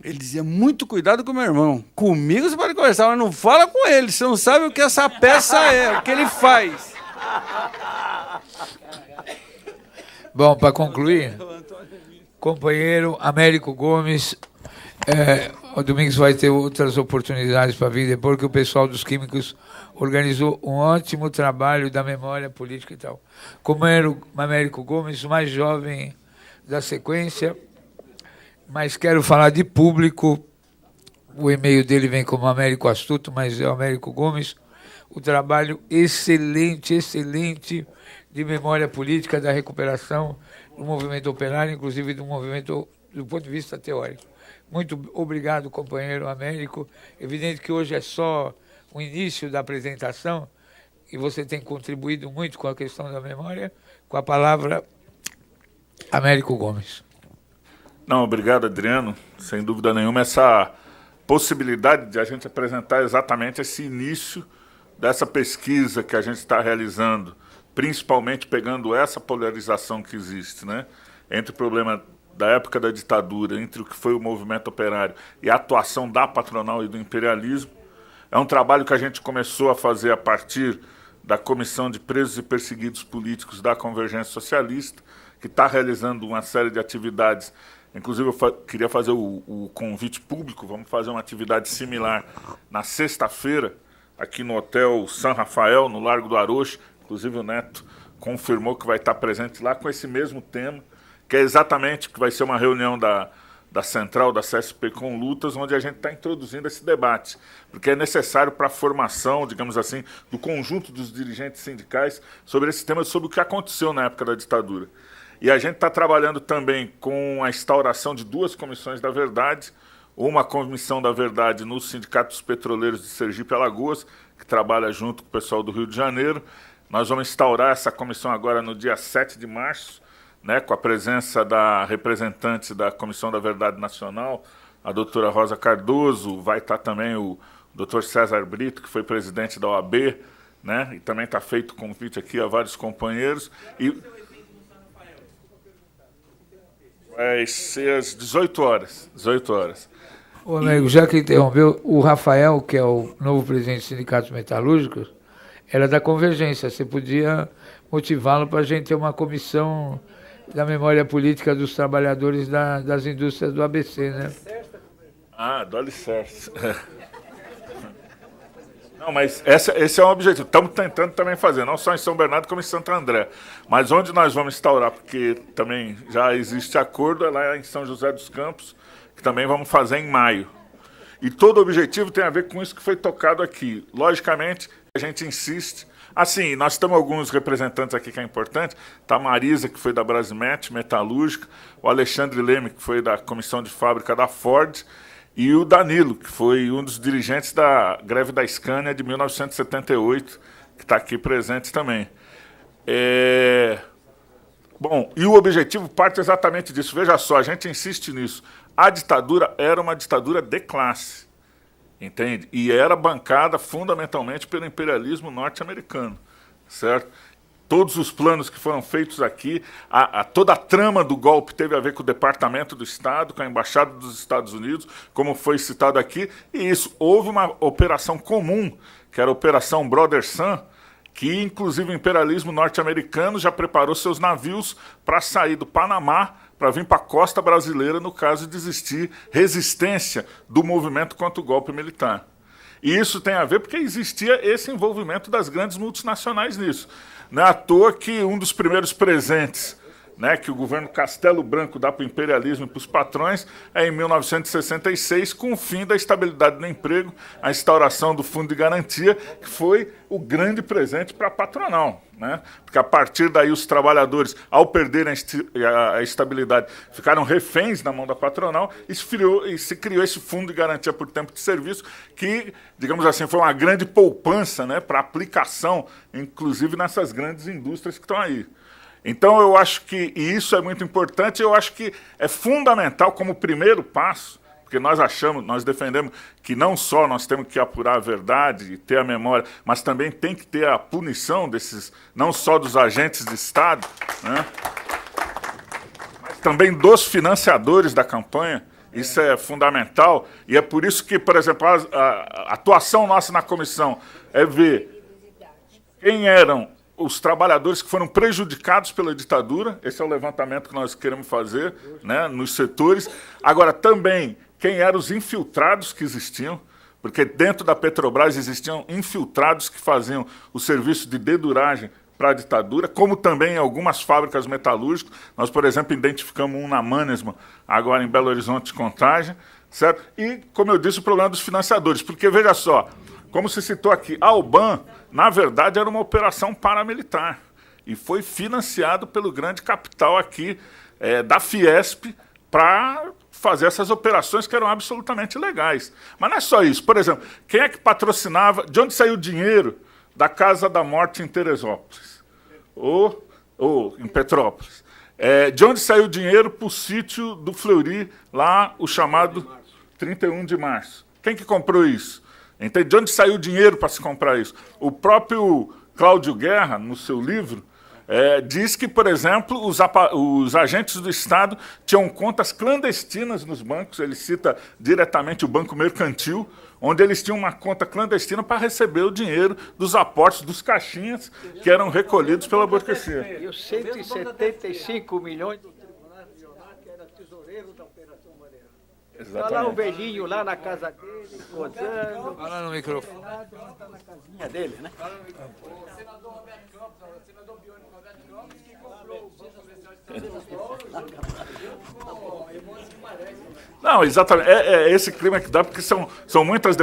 Ele dizia, muito cuidado com o meu irmão. Comigo você pode conversar, mas não fala com ele, você não sabe o que essa peça é, o que ele faz. Bom, para concluir, companheiro Américo Gomes, o Domingos vai ter outras oportunidades para vir depois, porque o pessoal dos químicos organizou um ótimo trabalho da memória política e tal. Como era o Américo Gomes, o mais jovem da sequência, mas quero falar de público. O e-mail dele vem como Américo Astuto, mas é o Américo Gomes. O trabalho excelente, excelente de memória política da recuperação do movimento operário, inclusive do movimento do ponto de vista teórico. Muito obrigado, companheiro Américo. Evidente que hoje é só o início da apresentação e você tem contribuído muito com a questão da memória. Com a palavra, Américo Gomes. Não, obrigado, Adriano. Sem dúvida nenhuma, essa possibilidade de a gente apresentar exatamente esse início dessa pesquisa que a gente está realizando, principalmente pegando essa polarização que existe, né, entre o problema da época da ditadura, entre o que foi o movimento operário e a atuação da patronal e do imperialismo. É um trabalho que a gente começou a fazer a partir da Comissão de Presos e Perseguidos Políticos da Convergência Socialista, que está realizando uma série de atividades. Inclusive, eu queria fazer o convite público, vamos fazer uma atividade similar na sexta-feira, aqui no Hotel San Rafael, no Largo do Arocho. Inclusive, o Neto confirmou que vai estar presente lá com esse mesmo tema, que é exatamente que vai ser uma reunião da Central, da CSP com Lutas, onde a gente está introduzindo esse debate, porque é necessário para a formação, digamos assim, do conjunto dos dirigentes sindicais sobre esse tema, sobre o que aconteceu na época da ditadura. E a gente está trabalhando também com a instauração de 2 comissões da verdade, uma comissão da verdade no Sindicato dos Petroleiros de Sergipe e Alagoas, que trabalha junto com o pessoal do Rio de Janeiro. Nós vamos instaurar essa comissão agora no dia 7 de março, né, com a presença da representante da Comissão da Verdade Nacional, a doutora Rosa Cardoso, vai estar também o doutor César Brito, que foi presidente da OAB, né, e também está feito convite aqui a vários companheiros. E vai ser às 18 horas. 18 horas. Ô, amigo, já que interrompeu, o Rafael, que é o novo presidente dos sindicatos metalúrgicos, era da Convergência. Você podia motivá-lo para a gente ter uma comissão da memória política dos trabalhadores das indústrias do ABC, né? Ah, do alicerce. Não, mas esse é um objetivo. Estamos tentando também fazer, não só em São Bernardo, como em Santo André. Mas onde nós vamos instaurar, porque também já existe acordo, é lá em São José dos Campos, que também vamos fazer em maio. E todo o objetivo tem a ver com isso que foi tocado aqui. Logicamente, a gente insiste. Assim, nós temos alguns representantes aqui que é importante. Está a Marisa, que foi da Brasimet, metalúrgica, o Alexandre Leme, que foi da Comissão de Fábrica da Ford, e o Danilo, que foi um dos dirigentes da greve da Scania de 1978, que está aqui presente também. Bom, e o objetivo parte exatamente disso. Veja só, a gente insiste nisso. A ditadura era uma ditadura de classe. Entende? E era bancada fundamentalmente pelo imperialismo norte-americano, certo? Todos os planos que foram feitos aqui, toda a trama do golpe teve a ver com o Departamento do Estado, com a Embaixada dos Estados Unidos, como foi citado aqui, e isso, houve uma operação comum, que era a Operação Brother Sun, que inclusive o imperialismo norte-americano já preparou seus navios para sair do Panamá, para vir para a costa brasileira, no caso de existir resistência do movimento contra o golpe militar. E isso tem a ver porque existia esse envolvimento das grandes multinacionais nisso. Não é à toa que um dos primeiros presentes, né, que o governo Castelo Branco dá para o imperialismo e para os patrões é em 1966, com o fim da estabilidade do emprego, a instauração do Fundo de Garantia, que foi o grande presente para a patronal, né? Porque a partir daí os trabalhadores, ao perderem a estabilidade, ficaram reféns na mão da patronal e se criou esse Fundo de Garantia por Tempo de Serviço, que, digamos assim, foi uma grande poupança, né, para aplicação, inclusive nessas grandes indústrias que estão aí. Então, eu acho que isso é muito importante, eu acho que é fundamental como primeiro passo, porque nós defendemos que não só nós temos que apurar a verdade e ter a memória, mas também tem que ter a punição desses, não só dos agentes de Estado, né, mas também dos financiadores da campanha. Isso é fundamental, e é por isso que, por exemplo, a atuação nossa na comissão é ver quem eram os trabalhadores que foram prejudicados pela ditadura. Esse é o levantamento que nós queremos fazer, né, nos setores. Agora, também, quem eram os infiltrados que existiam, porque dentro da Petrobras existiam infiltrados que faziam o serviço de deduragem para a ditadura, como também em algumas fábricas metalúrgicas. Nós, por exemplo, identificamos um na Mannesmann, agora em Belo Horizonte de Contagem, certo? E, como eu disse, o problema dos financiadores, porque, veja só, como se citou aqui, a Alban, na verdade, era uma operação paramilitar e foi financiado pelo grande capital aqui da Fiesp para fazer essas operações que eram absolutamente legais. Mas não é só isso. Por exemplo, quem é que patrocinava, de onde saiu o dinheiro da Casa da Morte em Teresópolis? Ou em Petrópolis? De onde saiu o dinheiro para o sítio do Fleury, lá o chamado 31 de março? Quem que comprou isso? Entende? De onde saiu o dinheiro para se comprar isso? O próprio Cláudio Guerra, no seu livro, diz que, por exemplo, os agentes do Estado tinham contas clandestinas nos bancos. Ele cita diretamente o Banco Mercantil, onde eles tinham uma conta clandestina para receber o dinheiro dos aportes dos caixinhas que eram recolhidos pela burguesia. E os 175 milhões do Tribunal Regional, que era tesoureiro da Operação Madeira. Está lá o velhinho, lá na casa dele, gozando. Fala no microfone. Na casinha dele, né? O senador Roberto Campos, o senador biônico Roberto Campos, que comprou o Banco Comercial de Não, exatamente. É esse clima que dá, porque são muitas...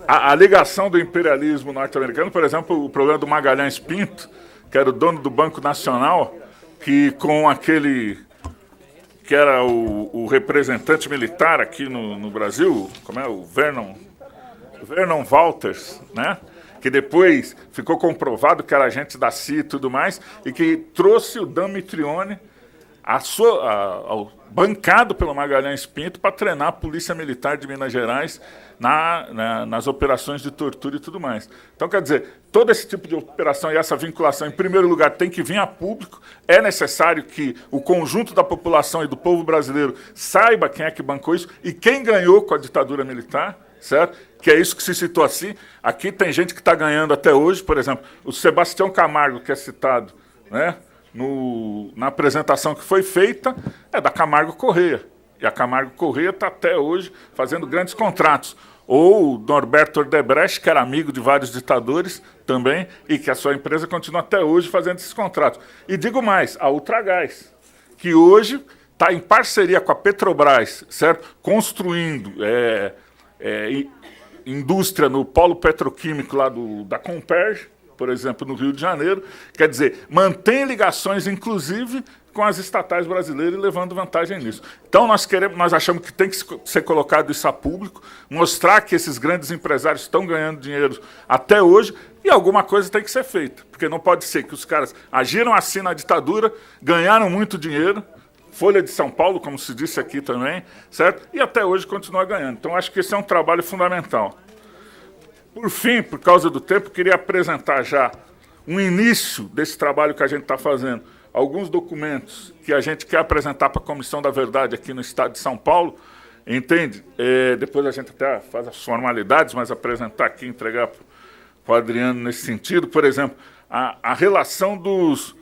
A ligação do imperialismo norte-americano, por exemplo, o problema do Magalhães Pinto, que era o dono do Banco Nacional, que com aquele que era o representante militar aqui no Brasil, como é, o Vernon Walters, né? Que depois ficou comprovado que era agente da CIA e tudo mais, e que trouxe o Dan Mitrione, bancado pelo Magalhães Pinto, para treinar a Polícia Militar de Minas Gerais nas operações de tortura e tudo mais. Então, quer dizer, todo esse tipo de operação e essa vinculação, em primeiro lugar, tem que vir a público. É necessário que o conjunto da população e do povo brasileiro saiba quem é que bancou isso e quem ganhou com a ditadura militar, certo? Que é isso que se citou assim. Aqui tem gente que está ganhando até hoje, por exemplo, o Sebastião Camargo, que é citado, né, na apresentação que foi feita, é da Camargo Corrêa. E a Camargo Corrêa está até hoje fazendo grandes contratos. Ou o Norberto Odebrecht, que era amigo de vários ditadores também, e que a sua empresa continua até hoje fazendo esses contratos. E digo mais, a Ultragás, que hoje está em parceria com a Petrobras, certo? Construindo indústria no polo petroquímico lá da Comperj, por exemplo, no Rio de Janeiro. Quer dizer, mantém ligações, inclusive, com as estatais brasileiras e levando vantagem nisso. Então, nós achamos que tem que ser colocado isso a público, mostrar que esses grandes empresários estão ganhando dinheiro até hoje e alguma coisa tem que ser feita. Porque não pode ser que os caras agiram assim na ditadura, ganharam muito dinheiro, Folha de São Paulo, como se disse aqui também, certo? E até hoje continua ganhando. Então, acho que esse é um trabalho fundamental. Por fim, por causa do tempo, queria apresentar já um início desse trabalho que a gente está fazendo. Alguns documentos que a gente quer apresentar para a Comissão da Verdade aqui no Estado de São Paulo, entende? Depois a gente até faz as formalidades, mas apresentar aqui, entregar para o Adriano nesse sentido. Por exemplo, a relação dos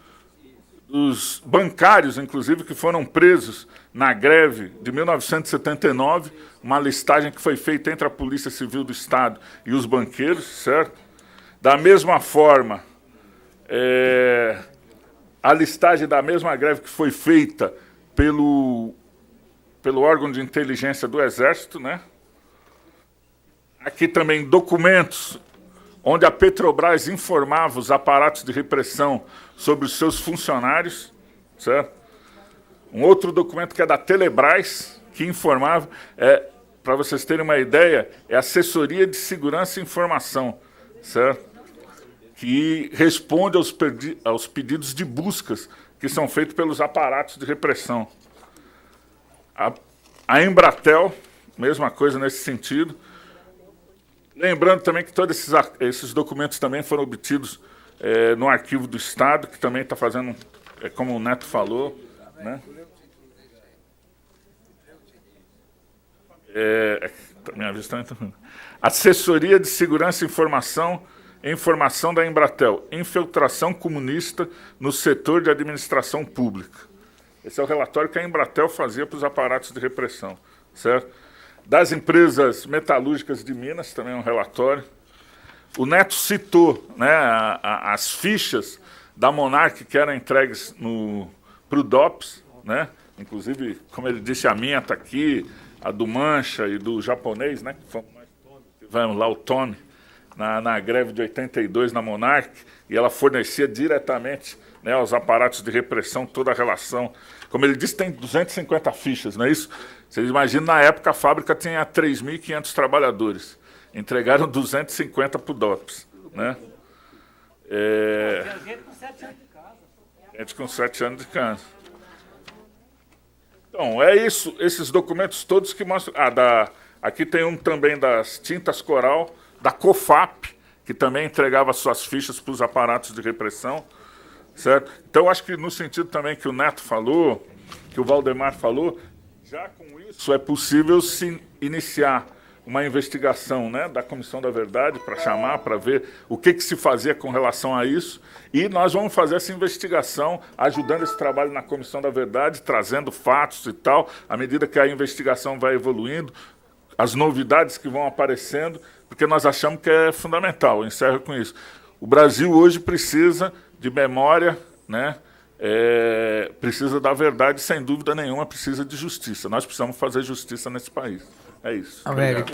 bancários, inclusive, que foram presos na greve de 1979, uma listagem que foi feita entre a Polícia Civil do Estado e os banqueiros, certo? Da mesma forma, a listagem da mesma greve que foi feita pelo órgão de inteligência do Exército, né? Aqui também documentos onde a Petrobras informava os aparatos de repressão sobre os seus funcionários, certo? Um outro documento que é da Telebrás, que informava, para vocês terem uma ideia, é a Assessoria de Segurança e Informação, certo? Que responde aos pedidos de buscas que são feitos pelos aparatos de repressão. A Embratel, mesma coisa nesse sentido. Lembrando também que todos esses documentos também foram obtidos no Arquivo do Estado, que também está fazendo, como o Neto falou, né? Minha vista também. Assessoria de Segurança e Informação da Embratel, infiltração comunista no setor de administração pública. Esse é o relatório que a Embratel fazia para os aparatos de repressão, certo? Das empresas metalúrgicas de Minas, também é um relatório. O Neto citou, né, as fichas da Monarch que eram entregues para o DOPS, né? Inclusive, como ele disse, a minha está aqui, a do Mancha e do japonês, né? Tivemos lá o Tony, na greve de 82 na Monarch, e ela fornecia diretamente, né, aos aparatos de repressão toda a relação. Como ele disse, tem 250 fichas, não é isso? Vocês imaginam, na época a fábrica tinha 3.500 trabalhadores. Entregaram 250 para o DOPS, né? Gente com 7 anos de casa. Gente com 7 anos de casa. Então, é isso, esses documentos todos que mostram... aqui tem um também das tintas Coral, da COFAP, que também entregava suas fichas para os aparatos de repressão, certo? Então, acho que no sentido também que o Neto falou, que o Valdemar falou, já com isso é possível se iniciar uma investigação, né, da Comissão da Verdade, para chamar, para ver o que se fazia com relação a isso, e nós vamos fazer essa investigação, ajudando esse trabalho na Comissão da Verdade, trazendo fatos e tal, à medida que a investigação vai evoluindo, as novidades que vão aparecendo, porque nós achamos que é fundamental. Eu encerro com isso. O Brasil hoje precisa de memória, né? Precisa da verdade, sem dúvida nenhuma, precisa de justiça. Nós precisamos fazer justiça nesse país. É isso. Américo.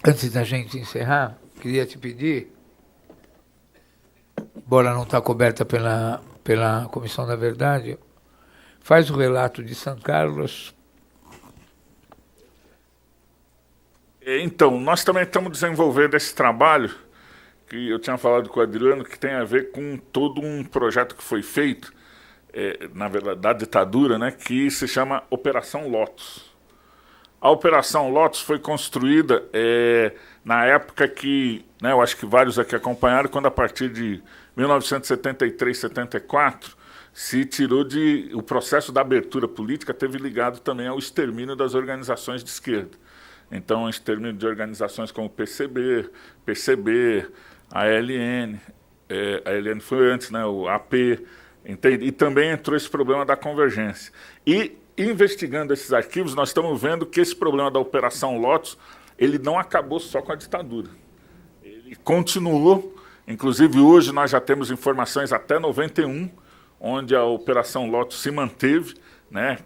Antes da gente encerrar, queria te pedir embora não está coberta pela Comissão da Verdade, faz o relato de São Carlos. Então, nós também estamos desenvolvendo esse trabalho, que eu tinha falado com o Adriano, que tem a ver com todo um projeto que foi feito, na verdade, da ditadura, né, que se chama Operação Lotus. A Operação Lotus foi construída na época que, né, eu acho que vários aqui acompanharam, quando a partir de 1973, 74, se tirou o processo da abertura política, teve ligado também ao extermínio das organizações de esquerda. Então, o extermínio de organizações como o PCB, a ALN foi antes, né, o AP, entende? E também entrou esse problema da convergência. E, investigando esses arquivos, nós estamos vendo que esse problema da Operação Lotus, ele não acabou só com a ditadura. Ele continuou, inclusive hoje nós já temos informações até 91, onde a Operação Lotus se manteve, né,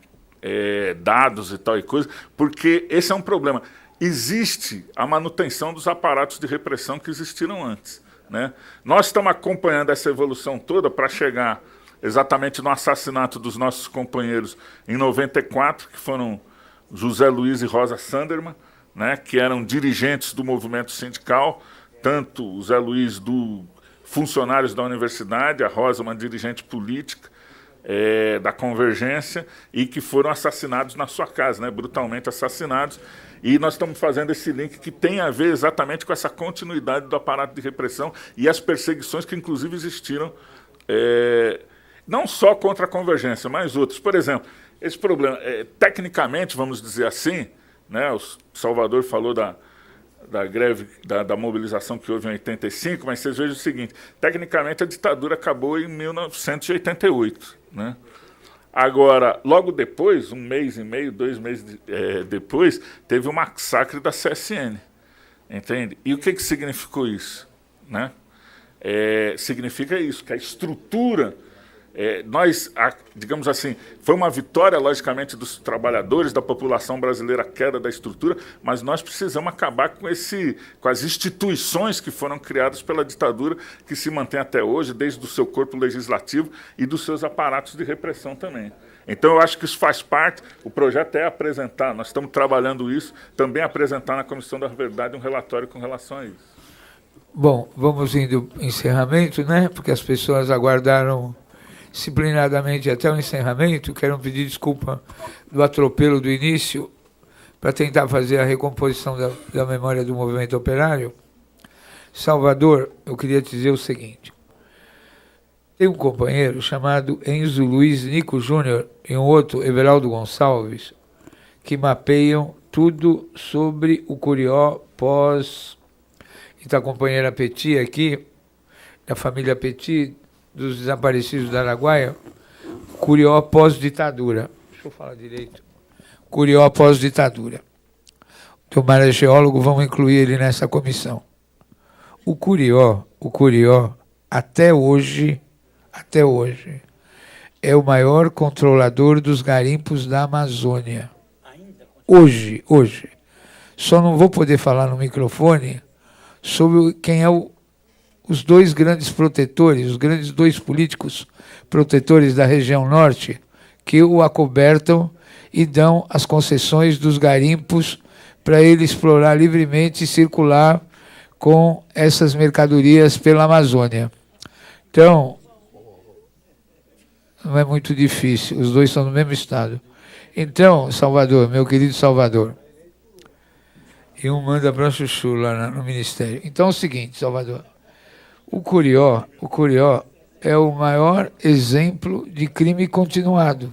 dados e tal e coisa, porque esse é um problema. Existe a manutenção dos aparatos de repressão que existiram antes, né? Nós estamos acompanhando essa evolução toda para chegar exatamente no assassinato dos nossos companheiros em 94, que foram José Luiz e Rosa Sanderman, né, que eram dirigentes do movimento sindical, tanto o Zé Luiz funcionários da universidade, a Rosa uma dirigente política, da Convergência, e que foram assassinados na sua casa, né, brutalmente assassinados. E nós estamos fazendo esse link que tem a ver exatamente com essa continuidade do aparato de repressão e as perseguições que, inclusive, existiram, não só contra a Convergência, mas outros. Por exemplo, esse problema, tecnicamente, vamos dizer assim, né, o Salvador falou da greve, da mobilização que houve em 85, mas vocês vejam o seguinte, tecnicamente a ditadura acabou em 1988, né? Agora, logo depois, 1 mês e meio, 2 meses depois, teve o massacre da CSN, entende? E o que significou isso, né? Significa isso, que a estrutura... digamos assim, foi uma vitória, logicamente, dos trabalhadores, da população brasileira, a queda da estrutura, mas nós precisamos acabar com as instituições que foram criadas pela ditadura, que se mantém até hoje, desde o seu corpo legislativo e dos seus aparatos de repressão também. Então, eu acho que isso faz parte, o projeto é apresentar, nós estamos trabalhando isso, também apresentar na Comissão da Verdade um relatório com relação a isso. Bom, vamos indo ao encerramento, né? Porque as pessoas aguardaram disciplinadamente até o encerramento. Quero pedir desculpa do atropelo do início para tentar fazer a recomposição da memória do movimento operário. Salvador, eu queria te dizer o seguinte. Tem um companheiro chamado Enzo Luiz Nico Júnior e um outro, Everaldo Gonçalves, que mapeiam tudo sobre o Curió pós... Então, a companheira Petit aqui, da família Petit, dos desaparecidos da Araguaia, Curió pós-ditadura. Deixa eu falar direito. Curió pós-ditadura. Tomara é geólogo, vamos incluir ele nessa comissão. O Curió, até hoje, é o maior controlador dos garimpos da Amazônia. Hoje. Só não vou poder falar no microfone sobre quem é os dois grandes protetores, os grandes dois políticos protetores da região norte, que o acobertam e dão as concessões dos garimpos para ele explorar livremente e circular com essas mercadorias pela Amazônia. Então, não é muito difícil, os dois estão no mesmo estado. Então, Salvador, meu querido Salvador, e um manda para Chuchu lá no Ministério. Então é o seguinte, Salvador, o Curió é o maior exemplo de crime continuado.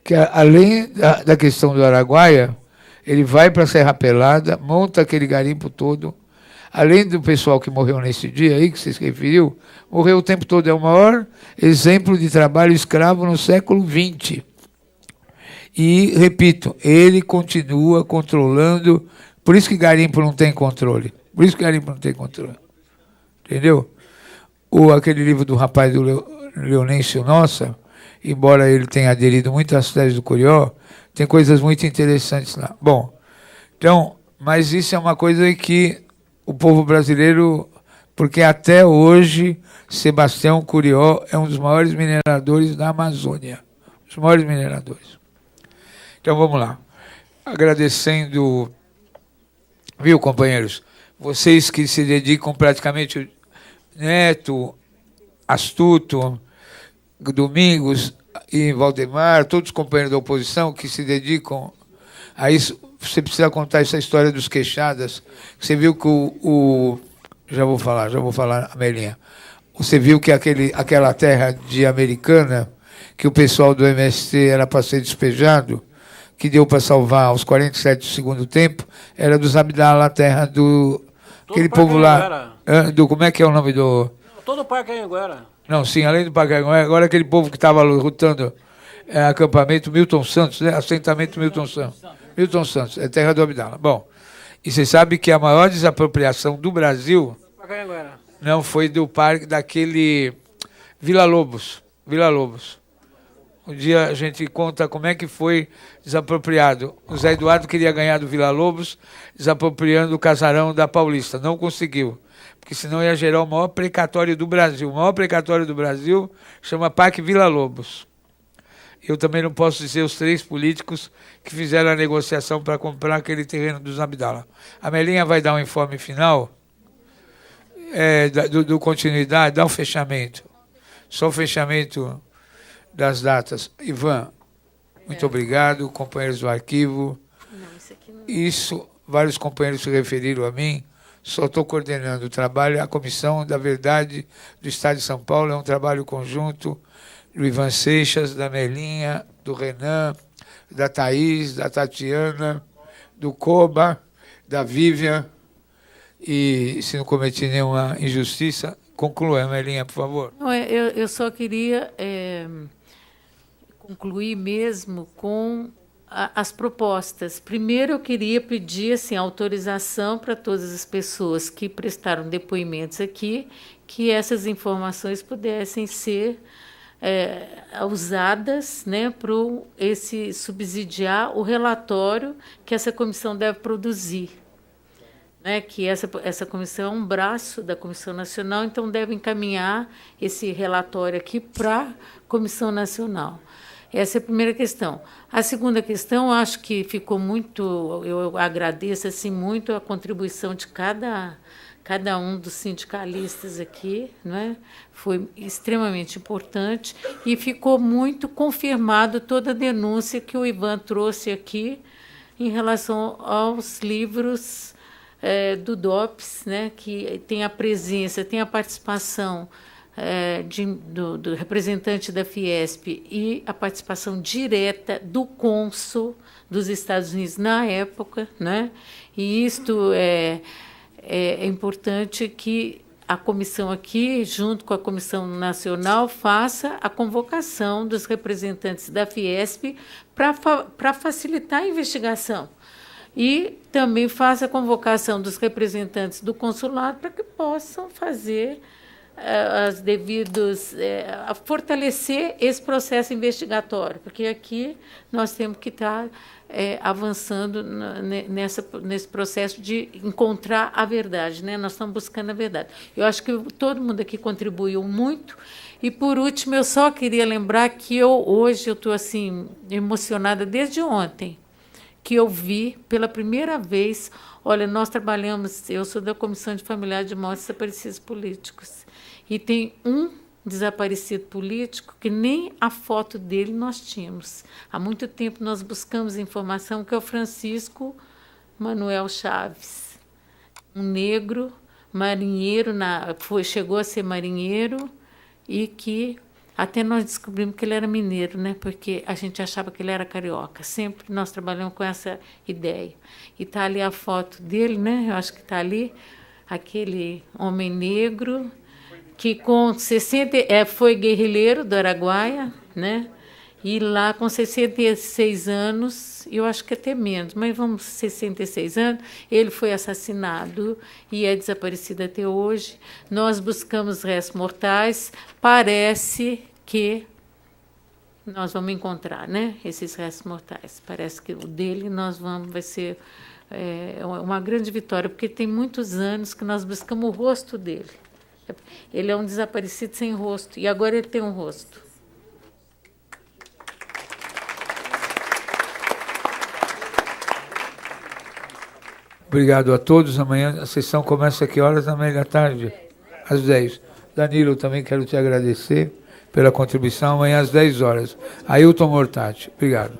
Que além da questão do Araguaia, ele vai para a Serra Pelada, monta aquele garimpo todo. Além do pessoal que morreu nesse dia aí, que você se referiu, morreu o tempo todo. É o maior exemplo de trabalho escravo no século XX. E, repito, ele continua controlando. Por isso que garimpo não tem controle. Entendeu? Aquele livro do rapaz do Leonêncio Nossa, embora ele tenha aderido muito às teses do Curió, tem coisas muito interessantes lá. Bom, então, mas isso é uma coisa que o povo brasileiro porque até hoje Sebastião Curió é um dos maiores mineradores da Amazônia. Os maiores mineradores. Então vamos lá. Agradecendo, viu, companheiros, vocês que se dedicam praticamente, Neto, Astuto, Domingos e Valdemar, todos os companheiros da oposição que se dedicam a isso. Você precisa contar essa história dos queixadas. Você viu que já vou falar, Amelinha. Você viu que aquela terra de Americana, que o pessoal do MST era para ser despejado, que deu para salvar aos 47 do segundo tempo, era dos Abdala, a terra do... aquele povo lá... como é que é o nome do... Todo o Parque Anhanguera. Não, sim, além do Parque Anhanguera, agora aquele povo que estava lutando acampamento Milton Santos, né? Assentamento Milton Santos. Milton Santos, é terra do Abdala. Bom, e você sabe que a maior desapropriação do Brasil não foi do parque, daquele Vila Lobos. Vila Lobos. Um dia a gente conta como é que foi desapropriado. O Zé Eduardo queria ganhar do Vila Lobos, desapropriando o casarão da Paulista. Não conseguiu, porque senão ia gerar o maior precatório do Brasil. O maior precatório do Brasil chama Parque Vila Lobos. Eu também não posso dizer os 3 políticos que fizeram a negociação para comprar aquele terreno dos Abdala. A Melinha vai dar um informe final do continuidade, dá um fechamento. Só o fechamento das datas. Ivan, muito obrigado, companheiros do arquivo. Isso, vários companheiros se referiram a mim, só estou coordenando o trabalho. A Comissão da Verdade do Estado de São Paulo é um trabalho conjunto do Ivan Seixas, da Melinha, do Renan, da Thaís, da Tatiana, do Coba, da Vivian, e se não cometi nenhuma injustiça, conclua, Melinha, por favor. Não, eu só queria concluir mesmo com as propostas. Primeiro, eu queria pedir assim, autorização para todas as pessoas que prestaram depoimentos aqui, que essas informações pudessem ser usadas, né, para esse subsidiar o relatório que essa comissão deve produzir. Né, que essa comissão é um braço da Comissão Nacional, então deve encaminhar esse relatório aqui para a Comissão Nacional. Essa é a primeira questão. A segunda questão, acho que ficou muito... Eu agradeço assim, muito a contribuição de cada um dos sindicalistas aqui, né? Foi extremamente importante e ficou muito confirmado toda a denúncia que o Ivan trouxe aqui em relação aos livros do DOPS, né? Que tem a presença, tem a participação do representante da Fiesp e a participação direta do cônsul dos Estados Unidos na época, né? E isto é importante que a comissão aqui, junto com a Comissão Nacional, faça a convocação dos representantes da Fiesp para facilitar a investigação. E também faça a convocação dos representantes do consulado para que possam fazer as devidos... fortalecer esse processo investigatório, porque aqui nós temos que estar avançando nesse processo de encontrar a verdade, né? Nós estamos buscando a verdade. Eu acho que todo mundo aqui contribuiu muito. E, por último, eu só queria lembrar que hoje eu estou assim, emocionada desde ontem, que eu vi pela primeira vez... Olha, nós trabalhamos... Eu sou da Comissão de Familiares de Mortos e Desaparecidos Políticos. E tem um desaparecido político que nem a foto dele nós tínhamos. Há muito tempo nós buscamos informação, que é o Francisco Manuel Chaves, um negro, marinheiro, chegou a ser marinheiro, e que até nós descobrimos que ele era mineiro, né? Porque a gente achava que ele era carioca. Sempre nós trabalhamos com essa ideia. E está ali a foto dele, né? Eu acho que está ali, aquele homem negro, que com 60 foi guerrilheiro do Araguaia, né? E lá com 66 anos, eu acho que até menos, mas vamos 66 anos, ele foi assassinado e é desaparecido até hoje. Nós buscamos restos mortais, parece que nós vamos encontrar, né, esses restos mortais. Parece que o dele vai ser uma grande vitória, porque tem muitos anos que nós buscamos o rosto dele. Ele é um desaparecido sem rosto, e agora ele tem um rosto. Obrigado a todos. Amanhã a sessão começa a que horas? Na meia da tarde? Às 10. Danilo, também quero te agradecer pela contribuição. Amanhã às 10 horas. Ailton Mortati. Obrigado.